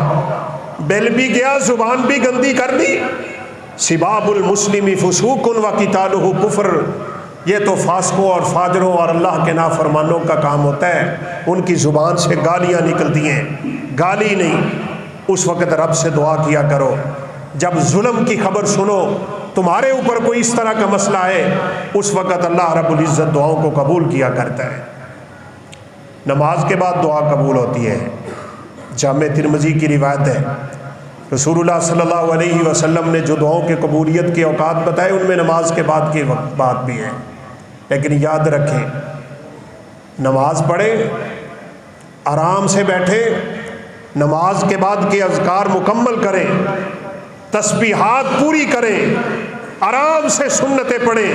S1: بل بھی گیا، زبان بھی گندی کر دی۔ سباب المسلم فسوق و قتالہ کفر، یہ تو فاسقوں اور فاجروں اور اللہ کے نافرمانوں کا کام ہوتا ہے، ان کی زبان سے گالیاں نکلتی ہیں۔ گالی نہیں، اس وقت رب سے دعا کیا کرو۔ جب ظلم کی خبر سنو، تمہارے اوپر کوئی اس طرح کا مسئلہ ہے، اس وقت اللہ رب العزت دعاؤں کو قبول کیا کرتا ہے۔ نماز کے بعد دعا قبول ہوتی ہے۔ جامع ترمذی کی روایت ہے، رسول اللہ صلی اللہ علیہ وسلم نے جو دعاؤں کے قبولیت کے اوقات بتائے، ان میں نماز کے بعد کی بات بھی ہے۔ لیکن یاد رکھیں، نماز پڑھیں، آرام سے بیٹھیں، نماز کے بعد کے اذکار مکمل کریں، تسبیحات پوری کریں، آرام سے سنتیں پڑھیں،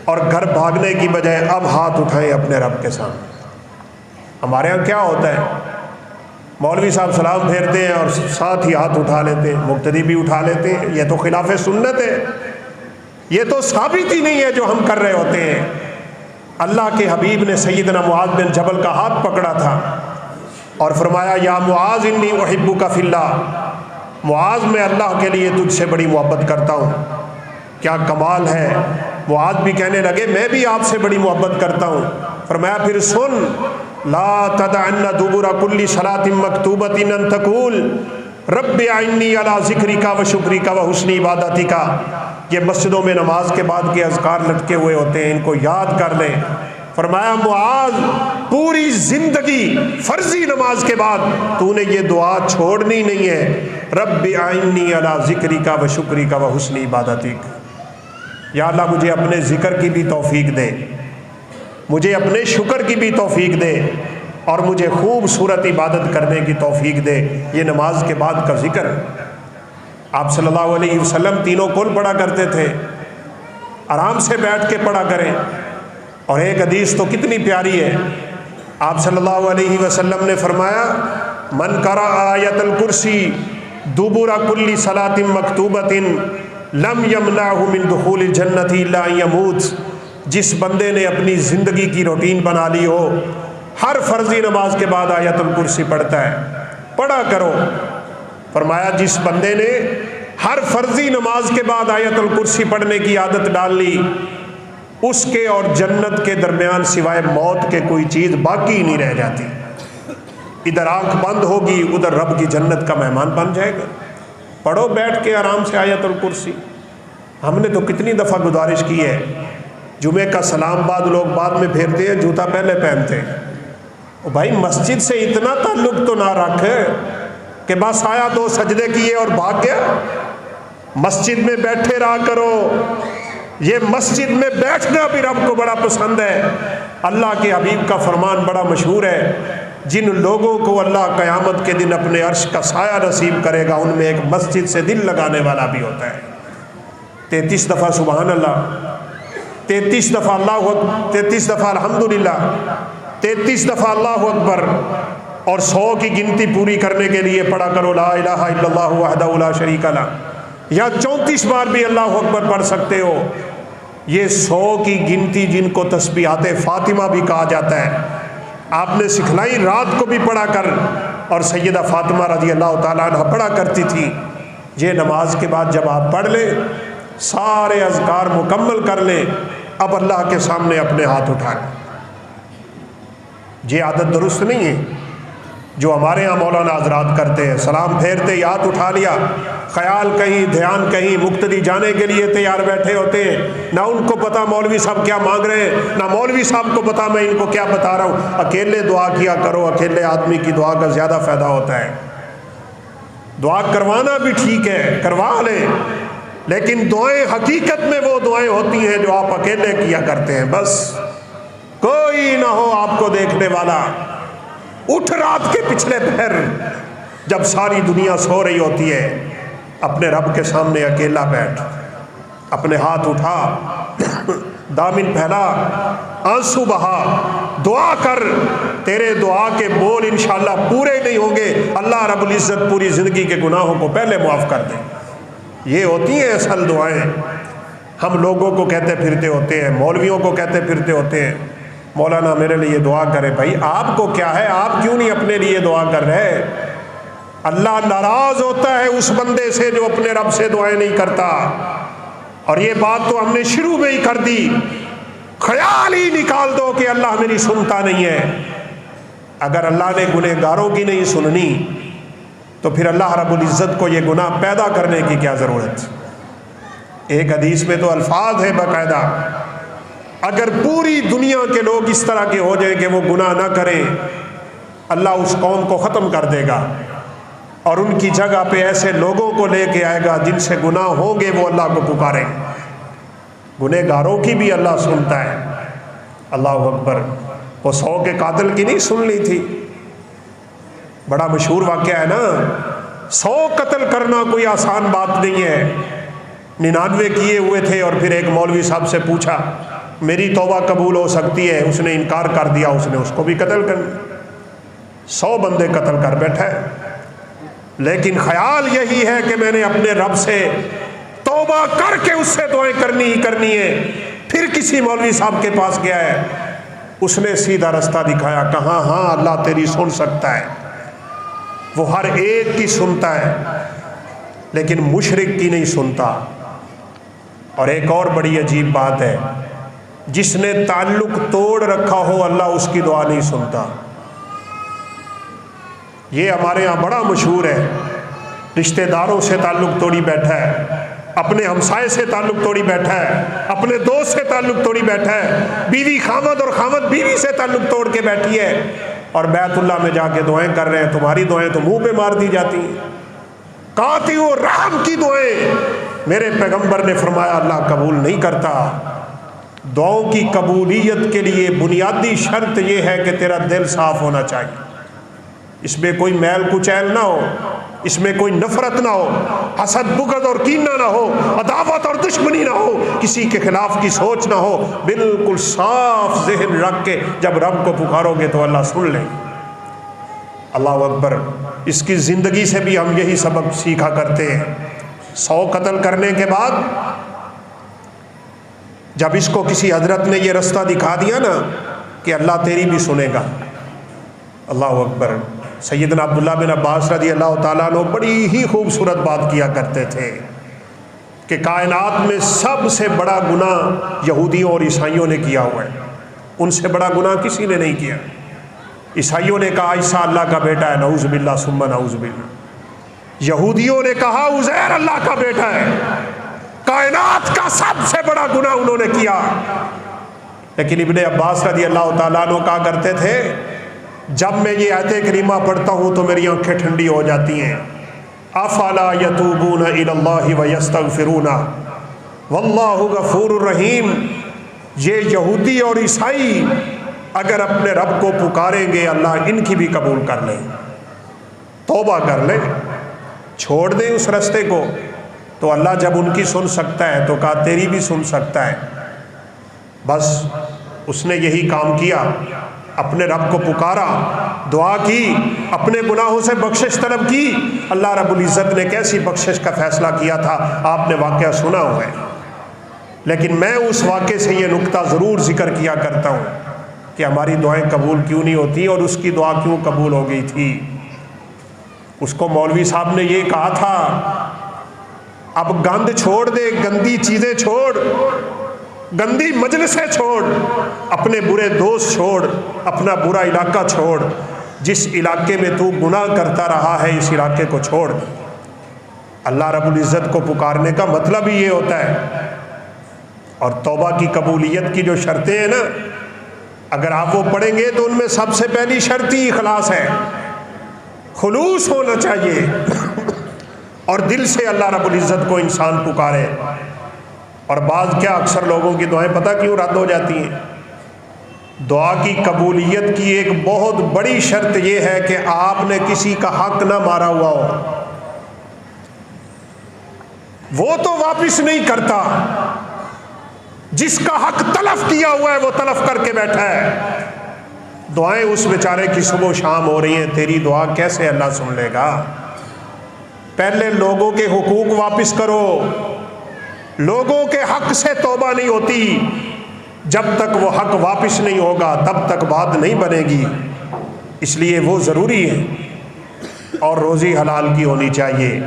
S1: اور گھر بھاگنے کی بجائے اب ہاتھ اٹھائیں اپنے رب کے سامنے۔ ہمارے ہاں کیا ہوتا ہے، مولوی صاحب سلام پھیرتے ہیں اور ساتھ ہی ہاتھ اٹھا لیتے ہیں، مقتدی بھی اٹھا لیتے ہیں۔ یہ تو خلاف سنت ہے، یہ تو ثابت ہی نہیں ہے جو ہم کر رہے ہوتے ہیں۔ اللہ کے حبیب نے سیدنا معاذ بن جبل کا ہاتھ پکڑا تھا اور فرمایا، یا معاذ انی احبک فی اللہ، معاذ میں اللہ کے لیے تجھ سے بڑی محبت کرتا ہوں۔ کیا کمال ہے، معاذ بھی کہنے لگے میں بھی آپ سے بڑی محبت کرتا ہوں۔ فرمایا پھر سن، لا تدعن دبر کل صلاۃ مکتوبۃ ان تقول رب اعنی علی ذکرک و شکرک و حسن عبادتک۔ یہ مسجدوں میں نماز کے بعد کے اذکار لٹکے ہوئے ہوتے ہیں، ان کو یاد کر لیں۔ فرمایا معاذ، پوری زندگی فرضی نماز کے بعد تو نے یہ دعا چھوڑنی نہیں ہے، رب اعنی علی ذکرک و شکرک و حسن عبادتک۔ یا اللہ مجھے اپنے ذکر کی بھی توفیق دے، مجھے اپنے شکر کی بھی توفیق دے، اور مجھے خوبصورت عبادت کرنے کی توفیق دے۔ یہ نماز کے بعد کا ذکر۔ آپ صلی اللہ علیہ وسلم تینوں کل پڑھا کرتے تھے، آرام سے بیٹھ کے پڑھا کریں۔ اور ایک حدیث تو کتنی پیاری ہے، آپ صلی اللہ علیہ وسلم نے فرمایا، من قرأ آیت الکرسی دبر کل صلاۃ مکتوبۃ لم یمنعہ من دخول الجنۃ الا ان یموت۔ جس بندے نے اپنی زندگی کی روٹین بنا لی ہو، ہر فرضی نماز کے بعد آیت الکرسی پڑھتا ہے، پڑھا کرو۔ فرمایا جس بندے نے ہر فرضی نماز کے بعد آیت الکرسی پڑھنے کی عادت ڈال لی، اس کے اور جنت کے درمیان سوائے موت کے کوئی چیز باقی نہیں رہ جاتی۔ ادھر آنکھ بند ہوگی، ادھر رب کی جنت کا مہمان بن جائے گا۔ پڑھو بیٹھ کے آرام سے آیت الکرسی۔ ہم نے تو کتنی دفعہ گزارش کی ہے، جمعے کا سلام بعد لوگ بعد میں پھیرتے ہیں، جوتا پہلے پہنتے ہیں۔ بھائی مسجد سے اتنا تعلق تو نہ رکھ کہ بس آیا 2 سجدے کیے اور بھاگ گیا۔ مسجد میں بیٹھے رہا کرو، یہ مسجد میں بیٹھنا بھی رب کو بڑا پسند ہے۔ اللہ کے حبیب کا فرمان بڑا مشہور ہے، جن لوگوں کو اللہ قیامت کے دن اپنے عرش کا سایہ نصیب کرے گا، ان میں ایک مسجد سے دل لگانے والا بھی ہوتا ہے۔ 33 دفعہ سبحان اللہ، 33 دفعہ اللہ اکبر، 33 دفعہ الحمدللہ، 33 دفعہ اللہ اکبر، اور 100 کی گنتی پوری کرنے کے لیے پڑھا کرو لا الہ الا اللہ وحدہ لا شریک لہ، یا 34 بار بھی اللہ اکبر پڑھ سکتے ہو۔ یہ 100 کی گنتی جن کو تسبیحات فاطمہ بھی کہا جاتا ہے، آپ نے سکھلائی، رات کو بھی پڑھا کر، اور سیدہ فاطمہ رضی اللہ تعالیٰ عنہ پڑھا کرتی تھی۔ یہ نماز کے بعد جب آپ پڑھ لیں، سارے اذکار مکمل کر لیں، اب اللہ کے سامنے اپنے ہاتھ اٹھائیں۔ یہ عادت درست نہیں ہے جو ہمارے ہاں مولانا حضرات کرتے ہیں، سلام پھیرتے ہاتھ اٹھا لیا، خیال کہیں، دھیان کہیں، مقتدی جانے کے لیے تیار بیٹھے ہوتے ہیں، نہ ان کو پتا مولوی صاحب کیا مانگ رہے ہیں، نہ مولوی صاحب کو پتا میں ان کو کیا بتا رہا ہوں۔ اکیلے دعا کیا کرو، اکیلے آدمی کی دعا کا زیادہ فائدہ ہوتا ہے۔ دعا کروانا بھی ٹھیک ہے، کروا لیں، لیکن دعائیں حقیقت میں وہ دعائیں ہوتی ہیں جو آپ اکیلے کیا کرتے ہیں، بس کوئی نہ ہو آپ کو دیکھنے والا۔ اٹھ رات کے پچھلے پہر جب ساری دنیا سو رہی ہوتی ہے، اپنے رب کے سامنے اکیلا بیٹھ، اپنے ہاتھ اٹھا، دامن پھیلا، آنسو بہا، دعا کر۔ تیرے دعا کے بول انشاءاللہ پورے نہیں ہوں گے، اللہ رب العزت پوری زندگی کے گناہوں کو پہلے معاف کر دے۔ یہ ہوتی ہیں اصل دعائیں۔ ہم لوگوں کو کہتے پھرتے ہوتے ہیں، مولویوں کو کہتے پھرتے ہوتے ہیں، مولانا میرے لیے دعا کرے. بھائی آپ کو کیا ہے, آپ کیوں نہیں اپنے لیے دعا کر رہے؟ اللہ ناراض ہوتا ہے اس بندے سے جو اپنے رب سے دعائیں نہیں کرتا. اور یہ بات تو ہم نے شروع میں ہی کر دی. خیال ہی نکال دو کہ اللہ میری سنتا نہیں ہے. اگر اللہ نے گنہگاروں کی نہیں سننی تو پھر اللہ رب العزت کو یہ گناہ پیدا کرنے کی کیا ضرورت؟ ایک حدیث میں تو الفاظ ہے باقاعدہ, اگر پوری دنیا کے لوگ اس طرح کے ہو جائیں کہ وہ گناہ نہ کریں, اللہ اس قوم کو ختم کر دے گا اور ان کی جگہ پہ ایسے لوگوں کو لے کے آئے گا جن سے گناہ ہوں گے, وہ اللہ کو پکاریں. گنہگاروں کی بھی اللہ سنتا ہے. اللہ اکبر. وہ 100 کے قاتل کی نہیں سن لی تھی؟ بڑا مشہور واقعہ ہے نا. 100 قتل کرنا کوئی آسان بات نہیں ہے. 99 کیے ہوئے تھے اور پھر ایک مولوی صاحب سے پوچھا میری توبہ قبول ہو سکتی ہے؟ اس نے انکار کر دیا, اس نے اس کو بھی قتل کر دیا. 100 بندے قتل کر بیٹھا ہے, لیکن خیال یہی ہے کہ میں نے اپنے رب سے توبہ کر کے اس سے دعائیں کرنی ہی کرنی ہے. پھر کسی مولوی صاحب کے پاس گیا ہے, اس نے سیدھا رستہ دکھایا, کہا ہاں اللہ تیری سن سکتا ہے, وہ ہر ایک کی سنتا ہے لیکن مشرک کی نہیں سنتا. اور ایک اور بڑی عجیب بات ہے, جس نے تعلق توڑ رکھا ہو اللہ اس کی دعا نہیں سنتا. یہ ہمارے ہاں بڑا مشہور ہے. رشتہ داروں سے تعلق توڑی بیٹھا ہے, اپنے ہمسائے سے تعلق توڑی بیٹھا ہے, اپنے دوست سے تعلق توڑی بیٹھا ہے, بیوی خامد اور خامد بیوی سے تعلق توڑ کے بیٹھی ہے, اور بیت اللہ میں جا کے دعائیں کر رہے ہیں. تمہاری دعائیں تو منہ پہ مار دی جاتی ہیں. قاطع الرحم کی دعائیں میرے پیغمبر نے فرمایا اللہ قبول نہیں کرتا. دعاؤں کی قبولیت کے لیے بنیادی شرط یہ ہے کہ تیرا دل صاف ہونا چاہیے, اس میں کوئی میل کچیل نہ ہو, اس میں کوئی نفرت نہ ہو, حسد بغض اور کینہ نہ ہو, عداوت اور دشمنی نہ ہو, کسی کے خلاف کی سوچ نہ ہو. بالکل صاف ذہن رکھ کے جب رب کو پکارو گے تو اللہ سن لے. اللہ اکبر. اس کی زندگی سے بھی ہم یہی سبق سیکھا کرتے ہیں. 100 قتل کرنے کے بعد جب اس کو کسی حضرت نے یہ رستہ دکھا دیا نا کہ اللہ تیری بھی سنے گا. اللہ اکبر. سیدنا عبداللہ بن عباس رضی اللہ تعالیٰ عنہ بڑی ہی خوبصورت بات کیا کرتے تھے کہ کائنات میں سب سے بڑا گناہ یہودیوں اور عیسائیوں نے کیا ہوا ہے, ان سے بڑا گناہ کسی نے نہیں کیا. عیسائیوں نے کہا عیسیٰ اللہ کا بیٹا ہے, نعوذ باللہ ثم نعوذ باللہ. یہودیوں نے کہا عزیر اللہ کا بیٹا ہے. کائنات کا سب سے بڑا گناہ انہوں نے کیا. لیکن ابن عباس رضی اللہ تعالیٰ عنہ کہا کرتے تھے جب میں یہ آیت کریمہ پڑھتا ہوں تو میری آنکھیں ٹھنڈی ہو جاتی ہیں. افلا یتوبون الی اللہ ویستغفرون واللہ غفور الرحیم. یہ یہودی اور عیسائی اگر اپنے رب کو پکاریں گے اللہ ان کی بھی قبول کر لیں, توبہ کر لیں, چھوڑ دیں اس رستے کو, تو اللہ جب ان کی سن سکتا ہے تو کہا تیری بھی سن سکتا ہے. بس اس نے یہی کام کیا, اپنے رب کو پکارا, دعا کی, اپنے گناہوں سے بخشش طلب کی. اللہ رب العزت نے کیسی بخشش کا فیصلہ کیا تھا آپ نے واقعہ سنا ہوا ہے. لیکن میں اس واقعے سے یہ نقطہ ضرور ذکر کیا کرتا ہوں کہ ہماری دعائیں قبول کیوں نہیں ہوتی اور اس کی دعا کیوں قبول ہو گئی تھی. اس کو مولوی صاحب نے یہ کہا تھا اب گند چھوڑ دے, گندی چیزیں چھوڑ, گندی مجلسیں چھوڑ, اپنے برے دوست چھوڑ, اپنا برا علاقہ چھوڑ, جس علاقے میں تو گناہ کرتا رہا ہے اس علاقے کو چھوڑ. اللہ رب العزت کو پکارنے کا مطلب ہی یہ ہوتا ہے. اور توبہ کی قبولیت کی جو شرطیں ہیں نا, اگر آپ وہ پڑھیں گے تو ان میں سب سے پہلی شرط ہی اخلاص ہے, خلوص ہونا چاہیے اور دل سے اللہ رب العزت کو انسان پکارے. اور بعض کیا اکثر لوگوں کی دعائیں پتہ کیوں رد ہو جاتی ہیں؟ دعا کی قبولیت کی ایک بہت بڑی شرط یہ ہے کہ آپ نے کسی کا حق نہ مارا ہوا ہو. وہ تو واپس نہیں کرتا, جس کا حق تلف کیا ہوا ہے وہ تلف کر کے بیٹھا ہے. دعائیں اس بیچارے کی صبح و شام ہو رہی ہیں, تیری دعا کیسے اللہ سن لے گا؟ پہلے لوگوں کے حقوق واپس کرو. لوگوں کے حق سے توبہ نہیں ہوتی, جب تک وہ حق واپس نہیں ہوگا تب تک بات نہیں بنے گی، اس لیے وہ ضروری ہے۔ اور روزی حلال کی ہونی چاہیے،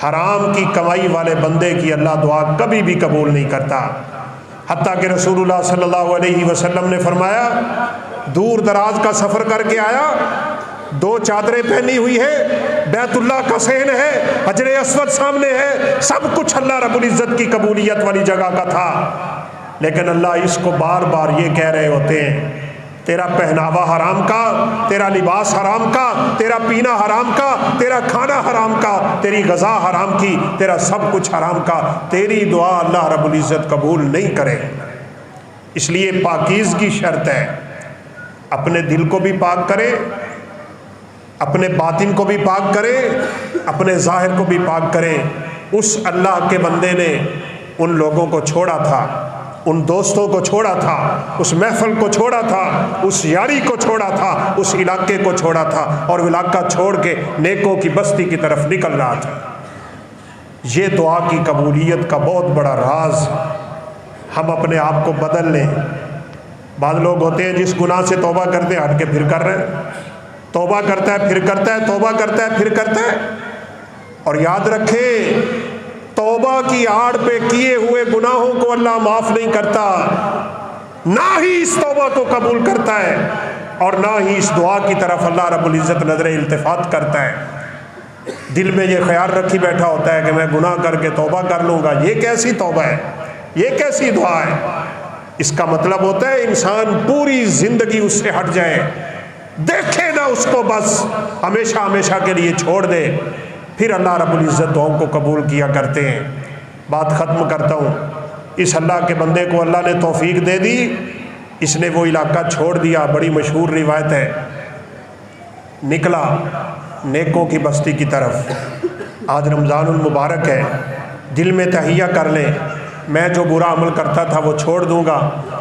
S1: حرام کی کمائی والے بندے کی اللہ دعا کبھی بھی قبول نہیں کرتا۔ حتیٰ کہ رسول اللہ صلی اللہ علیہ وسلم نے فرمایا، دور دراز کا سفر کر کے آیا، 2 چادریں پہنی ہوئی ہے، بیت اللہ کا صحن ہے، حجر اسود سامنے ہے، سب کچھ اللہ رب العزت کی قبولیت والی جگہ کا تھا، لیکن اللہ اس کو بار بار یہ کہہ رہے ہوتے ہیں، تیرا پہناوا حرام کا، تیرا لباس حرام کا، تیرا پینا حرام کا، تیرا کھانا حرام کا، تیری غذا حرام کی، تیرا سب کچھ حرام کا، تیری دعا اللہ رب العزت قبول نہیں کرے۔ اس لیے پاکیزگی شرط ہے، اپنے دل کو بھی پاک کرے، اپنے باطن کو بھی پاک کرے، اپنے ظاہر کو بھی پاک کرے۔ اس اللہ کے بندے نے ان لوگوں کو چھوڑا تھا، ان دوستوں کو چھوڑا تھا، اس محفل کو چھوڑا تھا، اس یاری کو چھوڑا تھا، اس علاقے کو چھوڑا تھا، اور وہ علاقہ چھوڑ کے نیکوں کی بستی کی طرف نکل رہا تھا۔ یہ دعا کی قبولیت کا بہت بڑا راز ہم اپنے آپ کو بدل لیں۔ بعض لوگ ہوتے ہیں جس گناہ سے توبہ کرتے ہیں ہٹ کے پھر کر رہے ہیں، توبہ کرتا ہے پھر کرتا ہے، توبہ کرتا ہے پھر کرتا ہے۔ اور یاد رکھیں، توبہ کی آڑ پہ کیے ہوئے گناہوں کو اللہ معاف نہیں کرتا، نہ ہی اس توبہ کو قبول کرتا ہے، اور نہ ہی اس دعا کی طرف اللہ رب العزت نظر التفات کرتا ہے۔ دل میں یہ خیال رکھی بیٹھا ہوتا ہے کہ میں گناہ کر کے توبہ کر لوں گا، یہ کیسی توبہ ہے، یہ کیسی دعا ہے؟ اس کا مطلب ہوتا ہے انسان پوری زندگی اس سے ہٹ جائے، دیکھے نہ اس کو، بس ہمیشہ ہمیشہ کے لیے چھوڑ دے، پھر اللہ رب العزت دعاؤں کو قبول کیا کرتے ہیں۔ بات ختم کرتا ہوں، اس اللہ کے بندے کو اللہ نے توفیق دے دی، اس نے وہ علاقہ چھوڑ دیا، بڑی مشہور روایت ہے، نکلا نیکوں کی بستی کی طرف۔ آج رمضان المبارک ہے، دل میں تہیہ کر لیں، میں جو برا عمل کرتا تھا وہ چھوڑ دوں گا،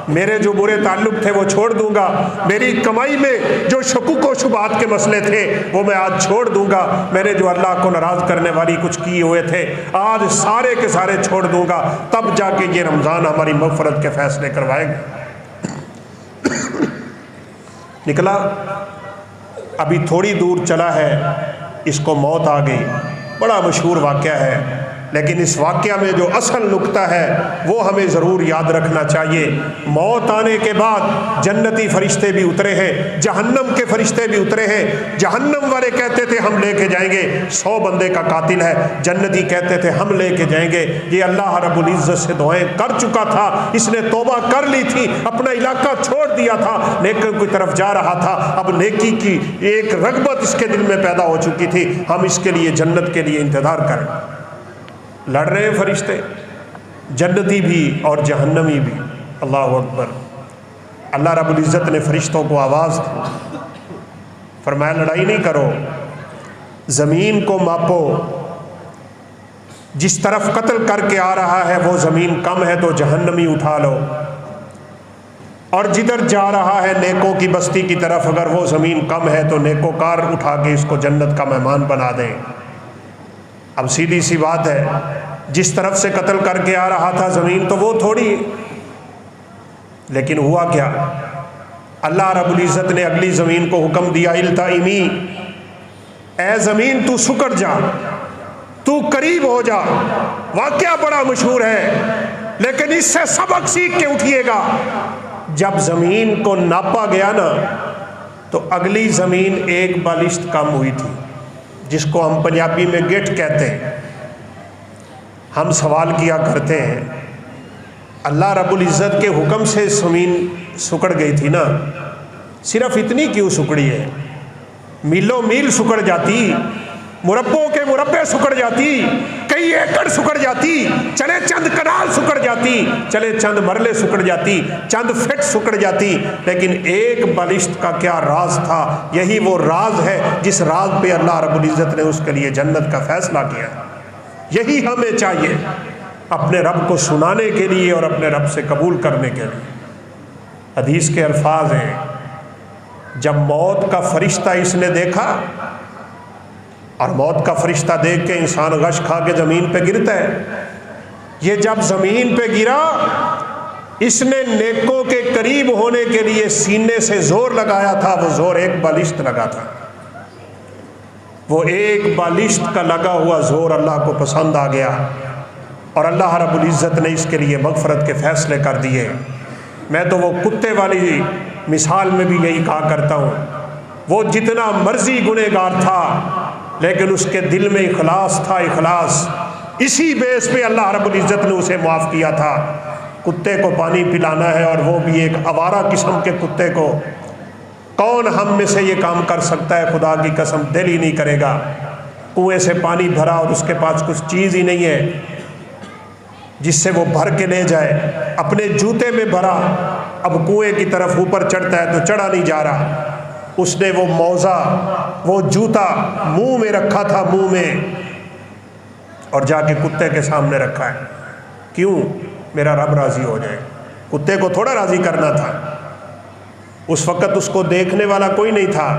S1: میرے جو برے تعلق تھے وہ چھوڑ دوں گا، میری کمائی میں جو شکوک و شبہات کے مسئلے تھے وہ میں آج چھوڑ دوں گا، میں نے جو اللہ کو ناراض کرنے والی کچھ کیے ہوئے تھے آج سارے کے سارے چھوڑ دوں گا، تب جا کے یہ رمضان ہماری مغفرت کے فیصلے کروائے گا۔ نکلا، ابھی تھوڑی دور چلا ہے، اس کو موت آ گئی، بڑا مشہور واقعہ ہے، لیکن اس واقعہ میں جو اصل نکتہ ہے وہ ہمیں ضرور یاد رکھنا چاہیے۔ موت آنے کے بعد جنتی فرشتے بھی اترے ہیں، جہنم کے فرشتے بھی اترے ہیں۔ جہنم والے کہتے تھے ہم لے کے جائیں گے، 100 بندے کا قاتل ہے، جنتی کہتے تھے ہم لے کے جائیں گے، یہ اللہ رب العزت سے دعائیں کر چکا تھا، اس نے توبہ کر لی تھی، اپنا علاقہ چھوڑ دیا تھا، نیکی کی طرف جا رہا تھا، اب نیکی کی ایک رغبت اس کے دل میں پیدا ہو چکی تھی، ہم اس کے لیے جنت کے لیے انتظار کریں۔ لڑ رہے ہیں فرشتے، جنتی بھی اور جہنمی بھی، اللہ اکبر۔ اللہ رب العزت نے فرشتوں کو آواز دی، فرمایا لڑائی نہیں کرو، زمین کو ماپو، جس طرف قتل کر کے آ رہا ہے وہ زمین کم ہے تو جہنمی اٹھا لو، اور جدھر جا رہا ہے نیکوں کی بستی کی طرف اگر وہ زمین کم ہے تو نیکوکار اٹھا کے اس کو جنت کا مہمان بنا دیں۔ اب سیدھی سی بات ہے، جس طرف سے قتل کر کے آ رہا تھا زمین تو وہ تھوڑی، لیکن ہوا کیا؟ اللہ رب العزت نے اگلی زمین کو حکم دیا، التئمی، اے زمین تو سکڑ جا، تو قریب ہو جا۔ واقعہ بڑا مشہور ہے لیکن اس سے سبق سیکھ کے اٹھیے گا۔ جب زمین کو ناپا گیا نا تو اگلی زمین 1 بالشت کم ہوئی تھی، جس کو ہم پنجابی میں گٹھ کہتے ہیں۔ ہم سوال کیا کرتے ہیں اللہ رب العزت کے حکم سے زمین سکڑ گئی تھی نا، صرف اتنی کیوں سکڑی ہے؟ میلوں میل سکڑ جاتی، مربوں کے مربے سکڑ جاتی، کئی ایکڑ سکڑ جاتی، چلے چند کنال سکڑ جاتی، چلے چند مرلے سکڑ جاتی، چند فٹ سکڑ جاتی، لیکن 1 بالشت کا کیا راز تھا؟ یہی وہ راز ہے جس راز پہ اللہ رب العزت نے اس کے لیے جنت کا فیصلہ کیا۔ یہی ہمیں چاہیے اپنے رب کو سنانے کے لیے اور اپنے رب سے قبول کرنے کے لیے۔ حدیث کے الفاظ ہیں، جب موت کا فرشتہ اس نے دیکھا، اور موت کا فرشتہ دیکھ کے انسان غش کھا کے زمین پہ گرتا ہے، یہ جب زمین پہ گرا اس نے نیکوں کے قریب ہونے کے لیے سینے سے زور لگایا تھا، وہ زور ایک بالشت لگا تھا، وہ ایک بالشت کا لگا ہوا زور اللہ کو پسند آ گیا، اور اللہ رب العزت نے اس کے لیے مغفرت کے فیصلے کر دیے۔ میں تو وہ کتے والی مثال میں بھی یہی کہا کرتا ہوں، وہ جتنا مرضی گنہگار تھا لیکن اس کے دل میں اخلاص تھا، اخلاص، اسی بیس پہ اللہ رب العزت نے اسے معاف کیا تھا۔ کتے کو پانی پلانا ہے، اور وہ بھی ایک آوارہ قسم کے کتے کو، کون ہم میں سے یہ کام کر سکتا ہے؟ خدا کی قسم دل ہی نہیں کرے گا۔ کنویں سے پانی بھرا اور اس کے پاس کچھ چیز ہی نہیں ہے جس سے وہ بھر کے لے جائے، اپنے جوتے میں بھرا، اب کنویں کی طرف اوپر چڑھتا ہے تو چڑھا نہیں جا رہا، اس نے وہ موزہ، وہ جوتا منہ میں رکھا تھا، منہ میں، اور جا کے کتے کے سامنے رکھا ہے۔ کیوں؟ میرا رب راضی ہو جائے۔ کتے کو تھوڑا راضی کرنا تھا، اس وقت اس کو دیکھنے والا کوئی نہیں تھا،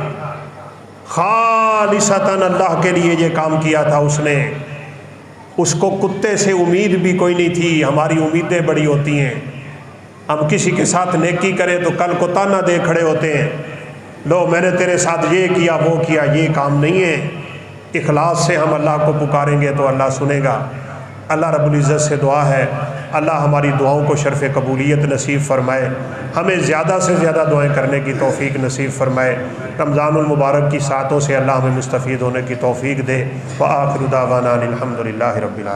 S1: خالصتاً اللہ کے لیے یہ کام کیا تھا اس نے۔ اس کو کتے سے امید بھی کوئی نہیں تھی۔ ہماری امیدیں بڑی ہوتی ہیں، ہم کسی کے ساتھ نیکی کریں تو کل کو تانا دے کھڑے ہوتے ہیں، لو میں نے تیرے ساتھ یہ کیا وہ کیا۔ یہ کام نہیں ہے۔ اخلاص سے ہم اللہ کو پکاریں گے تو اللہ سنے گا۔ اللہ رب العزت سے دعا ہے اللہ ہماری دعاؤں کو شرف قبولیت نصیب فرمائے، ہمیں زیادہ سے زیادہ دعائیں کرنے کی توفیق نصیب فرمائے۔ رمضان المبارک کی ساعتوں سے اللہ ہمیں مستفید ہونے کی توفیق دے۔ وآخر دعوانا الحمد للہ رب العالمین۔